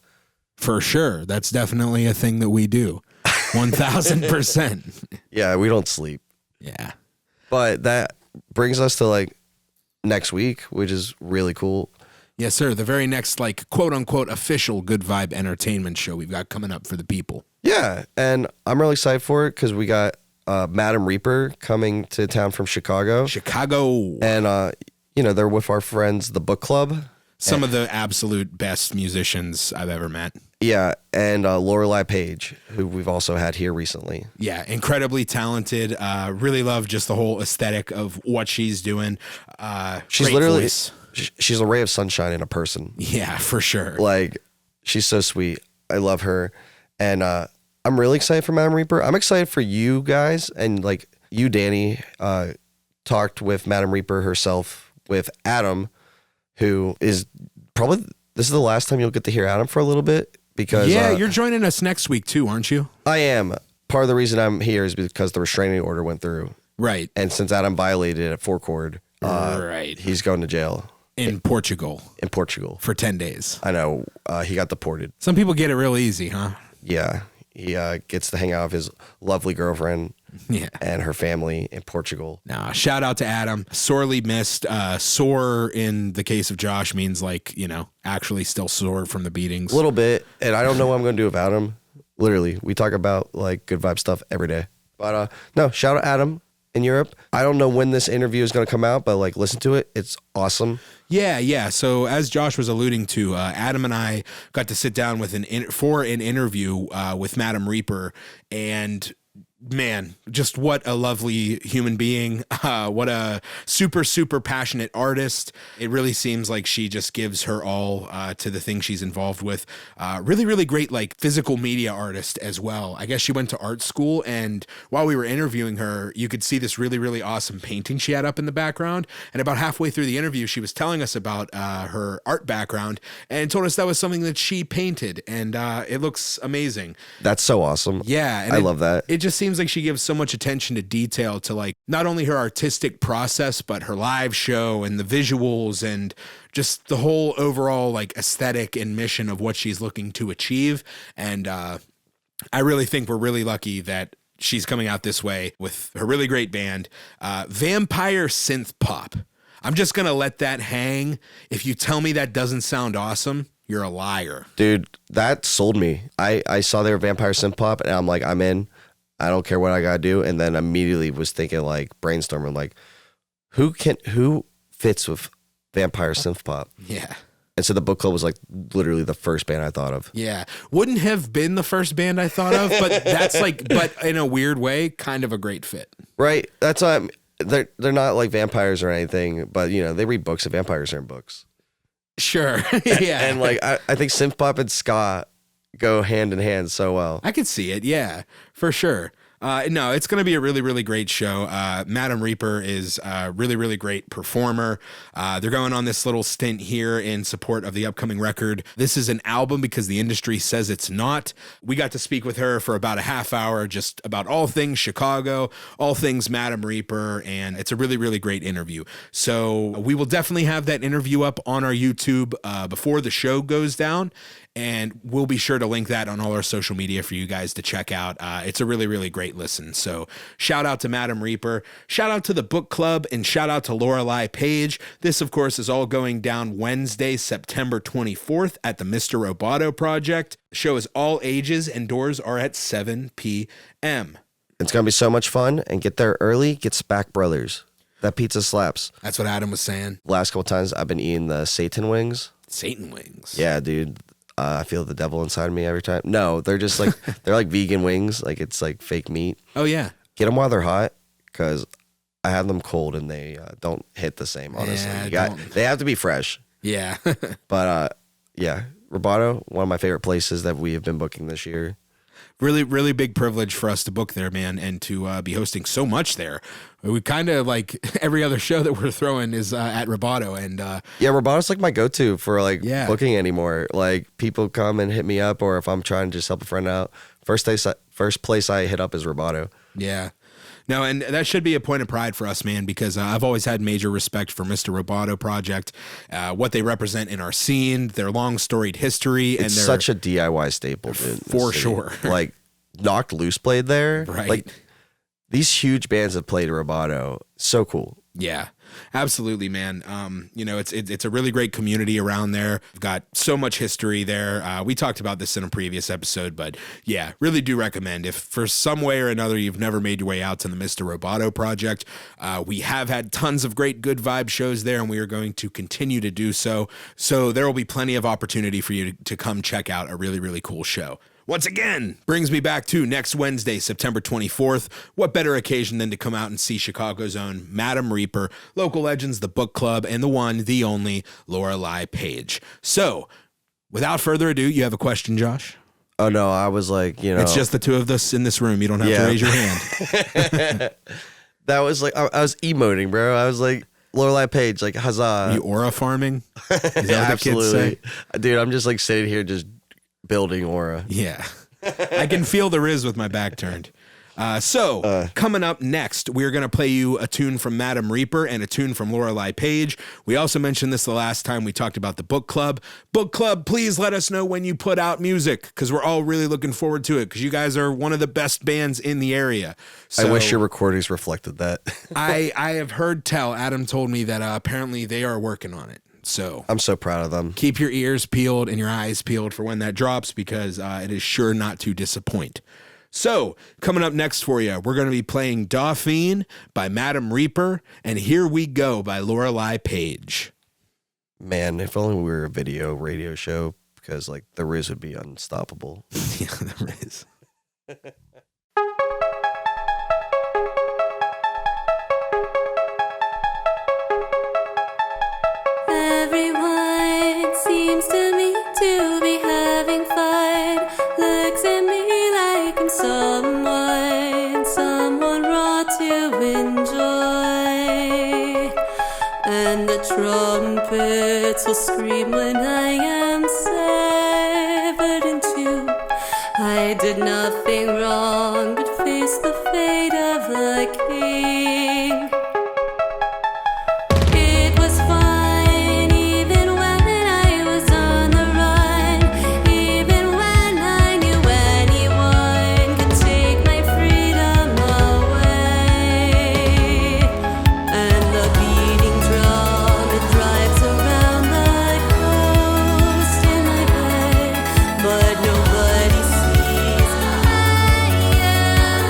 For sure. That's definitely a thing that we do. 1,000%. Yeah, we don't sleep. Yeah. But that brings us to like next week, which is really cool. Yes, sir. The very next, like, quote unquote, official Good Vibe Entertainment show we've got coming up for the people. Yeah, and I'm really excited for it because we got Madam Reaper coming to town from Chicago. Chicago. And, they're with our friends, the book club. Some of the absolute best musicians I've ever met. Yeah, and Lorelai Paige, who we've also had here recently. Yeah, incredibly talented. Really love just the whole aesthetic of what she's doing. She's Great literally, voice. she's a ray of sunshine in a person. Yeah, for sure. Like, she's so sweet. I love her. And I'm really excited for Madam Reaper. I'm excited for you guys. And like you, Danny, talked with Madam Reaper herself with Adam, who is probably, this is the last time you'll get to hear Adam for a little bit. Because Yeah, you're joining us next week too, aren't you? I am. Part of the reason I'm here is because the restraining order went through. Right. And since Adam violated it at Four Chord, Right. he's going to jail In Portugal in Portugal. for 10 days. I know. He got deported. Some people get it real easy, huh? Yeah. He gets to hang out with his lovely girlfriend Yeah. and her family in Portugal. Nah, shout out to Adam. Sorely missed. Sore in the case of Josh means like, actually still sore from the beatings. A little bit. And I don't know what I'm going to do without him. Literally. We talk about like good vibe stuff every day. But no, shout out Adam in Europe. I don't know when this interview is going to come out, but like listen to it. It's awesome. Yeah. So as Josh was alluding to, Adam and I got to sit down with an interview with Madam Reaper, and man, just what a lovely human being. What a super, super passionate artist. It really seems like she just gives her all to the thing she's involved with. Really, really great, like physical media artist as well. I guess she went to art school, and while we were interviewing her, you could see this really, really awesome painting she had up in the background. And about halfway through the interview, she was telling us about her art background and told us that was something that she painted, and it looks amazing. That's so awesome. Yeah. And I love that. It just seems like she gives so much attention to detail to like not only her artistic process, but her live show and the visuals and just the whole overall like aesthetic and mission of what she's looking to achieve. And I really think we're really lucky that she's coming out this way with her really great band, Vampire Synth Pop. I'm just going to let that hang. If you tell me that doesn't sound awesome, you're a liar. Dude, that sold me. I saw their Vampire Synth Pop and I'm like, I'm in. I don't care what I gotta do. And then immediately was thinking like brainstorming like who fits with Vampire Synth Pop? Yeah. And so the book club was like literally the first band I thought of. Yeah. Wouldn't have been the first band I thought of, but that's like, but in a weird way, kind of a great fit. Right. That's why they're not like vampires or anything, but they read books and vampires are in books. Sure. Yeah. And like I think synth pop and ska go hand in hand so well. I could see it. Yeah, for sure. No, it's going to be a really, really great show. Madam Reaper is a really, really great performer. They're going on this little stint here in support of the upcoming record. This is an album because the industry says it's not. We got to speak with her for about a half hour, just about all things Chicago, all things Madam Reaper, and it's a really, really great interview. So we will definitely have that interview up on our YouTube before the show goes down. and we'll be sure to link that on all our social media for you guys to check out. It's a really, really great listen. So shout out to Madam Reaper, shout out to the book club, and shout out to Lorelai Paige. This, of course, is all going down Wednesday, September 24th at the Mr. Roboto Project. The show is all ages and doors are at 7 p.m. It's going to be so much fun, and get there early. Get Spack Brothers. That pizza slaps. That's what Adam was saying. Last couple times I've been eating the Satan wings. Satan wings. Yeah, dude. I feel the devil inside me every time. No, they're just like, they're like vegan wings. Like it's like fake meat. Oh, yeah. Get them while they're hot, because I had them cold and they don't hit the same, honestly. Yeah, They have to be fresh. Yeah. But yeah, Roboto, one of my favorite places that we have been booking this year. Really, really big privilege for us to book there, man, and to be hosting so much there. We kind of like every other show that we're throwing is at Roboto, and yeah, Roboto's like my go-to for like Yeah. booking anymore. Like people come and hit me up, or if I'm trying to just help a friend out, first place I hit up is Roboto. yeah. No, and that should be a point of pride for us, man, because I've always had major respect for Mr. Roboto Project, what they represent in our scene, their long storied history, and It's their such a DIY staple, dude. in the For city. sure. Like Knocked Loose played there. Right. Like these huge bands have played Roboto. So cool. Yeah, absolutely, man. It's a really great community around there. We've got so much history there. We talked about this in a previous episode, but yeah, really do recommend. If for some way or another you've never made your way out to the Mr. Roboto Project, we have had tons of great good vibe shows there, and we are going to continue to do so. So there will be plenty of opportunity for you to come check out a really, really cool show. Once again, brings me back to next Wednesday, September 24th. What better occasion than to come out and see Chicago's own Madam Reaper, local legends, the book club, and the one, the only, Lorelai Paige. So, without further ado, you have a question, Josh? Oh no, I was like, It's just the two of us in this room. You don't have to raise your hand. That was like, I was emoting, bro. I was like, Lorelai Paige, like, huzzah. You aura farming? Is that what Absolutely. the kids say? Dude, I'm just like sitting here just building aura. Yeah. I can feel the Riz with my back turned. Coming up next, we're going to play you a tune from Madam Reaper and a tune from Lorelai Paige. We also mentioned this the last time we talked about the book club. Book club, please let us know when you put out music, because we're all really looking forward to it, because you guys are one of the best bands in the area. So, I wish your recordings reflected that. I have heard tell, Adam told me that apparently they are working on it. So I'm so proud of them. keep your ears peeled and your eyes peeled for when that drops, because it is sure not to disappoint. So, coming up next for you, we're going to be playing Dauphine by Madam Reaper and Here We Go by Lorelai Paige. Man, if only we were a radio show, because like the Riz would be unstoppable. Yeah, there is. Everyone seems to me to be having fun. Looks at me like I'm someone raw to enjoy. And the trumpets will scream when I am 72. I did nothing wrong but face the fate of the king. It was fine even when I was on the run, even when I knew anyone could take my freedom away. And the beating drum, it drives around the coast in my head, but nobody sees I am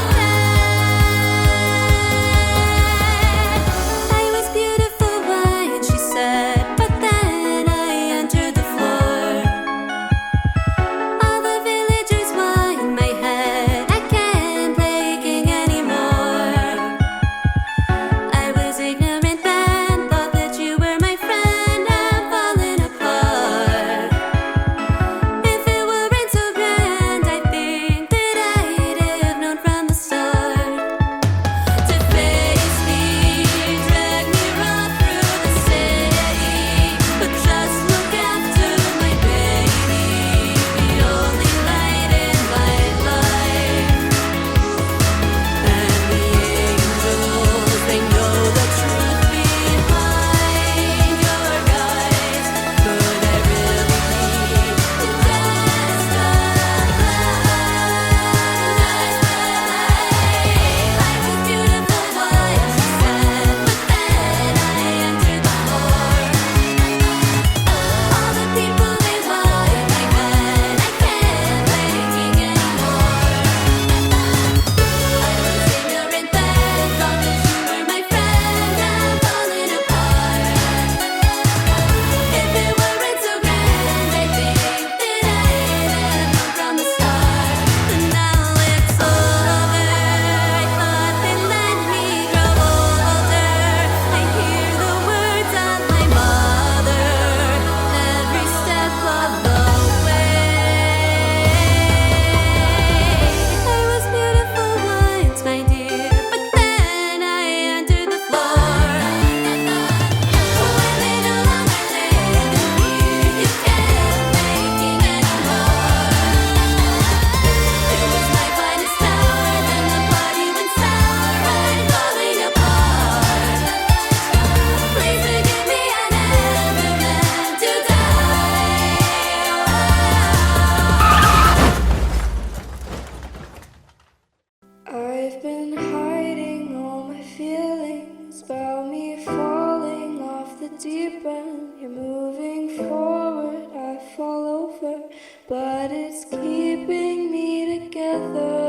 deep end, you're moving forward, I fall over, but it's keeping me together.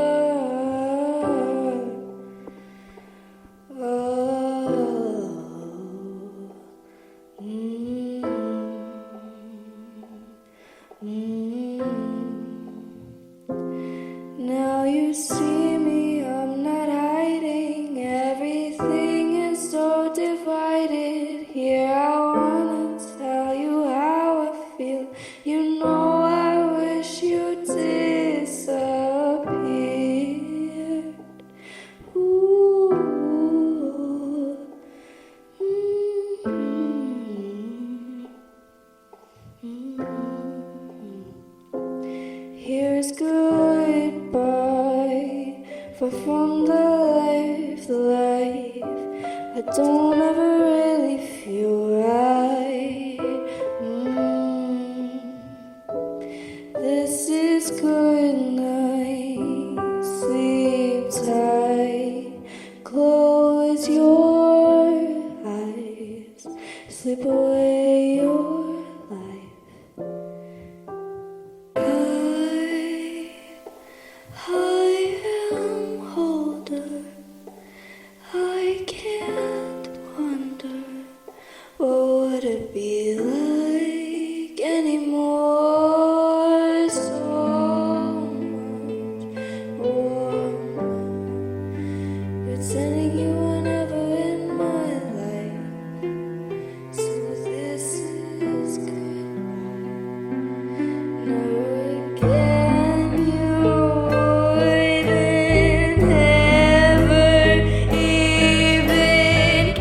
Now you see me, I'm not hiding. Everything is so divided. Here I wanna tell you how I feel. You know I wish you disappeared. Ooh. Here's goodbye, far from the life I don't ever really feel right. This is good night, sleep tight, close your eyes, sleep away your life. I am older. I can't wonder what would it be like anymore. So much warmer, pretending you were never in my life. So this is goodbye. Never again. You wouldn't ever even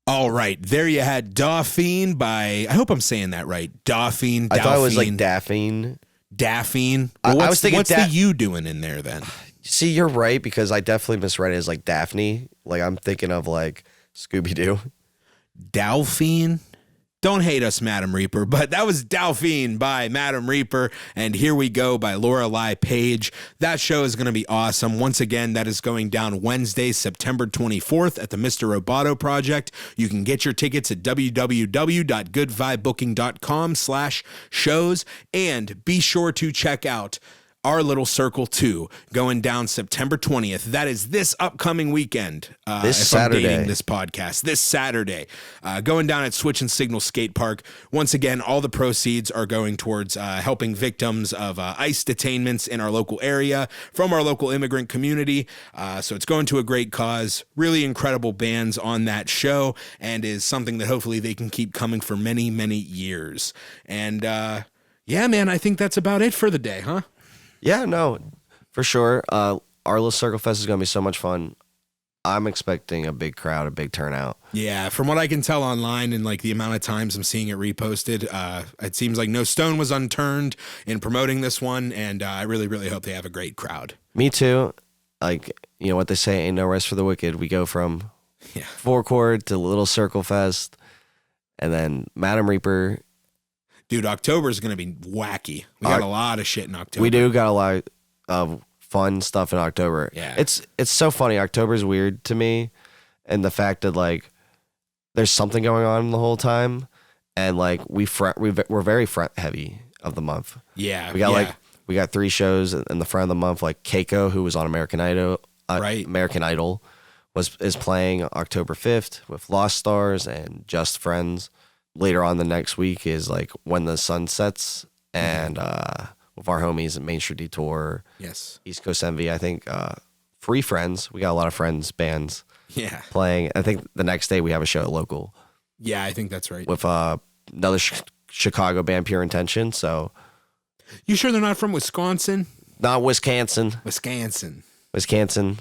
All right, there you had Dauphine by, I hope I'm saying that right. Dauphine. I thought it was like Daphne. Daphine. I Well, was thinking what's the you doing in there then? See, you're right, because I definitely misread it as like Daphne. Like I'm thinking of like Scooby-Doo. Delphine? Don't hate us, Madam Reaper, but that was Delphine by Madam Reaper, and Here We Go by Lorelai Paige. That show is going to be awesome. Once again, that is going down Wednesday, September 24th at the Mr. Roboto Project. You can get your tickets at www.goodvibebooking.com/shows, and be sure to check out Our Little Circle 2 going down September 20th. That is this upcoming weekend. This if Saturday. I'm dating this podcast. This Saturday. Going down at Switch and Signal Skate Park. Once again, all the proceeds are going towards helping victims of ICE detainments in our local area from our local immigrant community. So it's going to a great cause. Really incredible bands on that show, and is something that hopefully they can keep coming for many, many years. And yeah, man, I think that's about it for the day, huh? Yeah, no, for sure. Our Little Circle Fest is going to be so much fun. I'm expecting a big crowd, a big turnout. Yeah, from what I can tell online and like the amount of times I'm seeing it reposted, it seems like no stone was unturned in promoting this one, and I really, really hope they have a great crowd. Me too. Like, you know what they say, ain't no rest for the wicked. We go from 4-Chord to Little Circle Fest, and then Madam Reaper. Dude, October is going to be wacky. We got a lot of shit in October. We do got a lot of fun stuff in October. Yeah. It's so funny. October is weird to me, and the fact that like there's something going on the whole time, and like we're very front heavy of the month. Yeah. We got 3 shows in the front of the month. Like Keiko, who was on American Idol, Right. American Idol, is playing October 5th with Lost Stars and Just Friends. Later on the next week is like When the Sun Sets, and with our homies at Main Street Detour, Yes. East Coast Envy. I think Free Friends. We got a lot of Friends bands Yeah. playing. I think the next day we have a show at Local Yeah, I think that's right. with another Chicago band, Pure Intention. So You sure they're not from Wisconsin? not Wisconsin. Wisconsin. Wisconsin.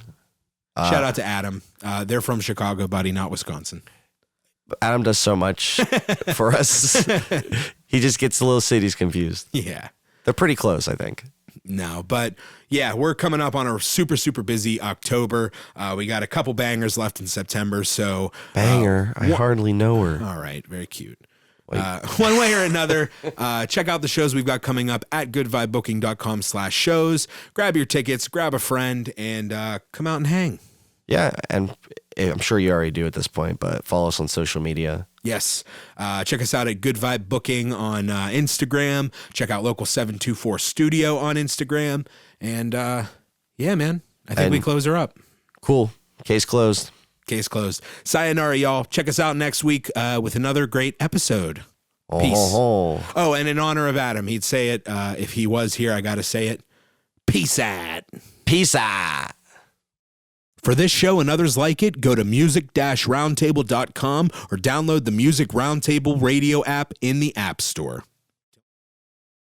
Shout out to Adam. They're from Chicago, buddy, not Wisconsin. Adam does so much for us. He just gets the little cities confused. Yeah. They're pretty close, I think. No, but yeah, we're coming up on a super, super busy October. We got a couple bangers left in September, so Banger. I hardly know her. all right, very cute. One way or another, check out the shows we've got coming up at goodvibebooking.com/shows. Grab your tickets, grab a friend, and come out and hang. Yeah, and I'm sure you already do at this point, but follow us on social media. Yes. Check us out at Good Vibe Booking on Instagram. Check out Local 724 Studio on Instagram. And yeah, man, I think we close her up. Cool. Case closed. Case closed. Sayonara, y'all. Check us out next week with another great episode. Peace. Oh, and in honor of Adam, he'd say it. If he was here, I got to say it. Peace out. Peace out. For this show and others like it, go to music-roundtable.com or download the Music Roundtable radio app in the App Store.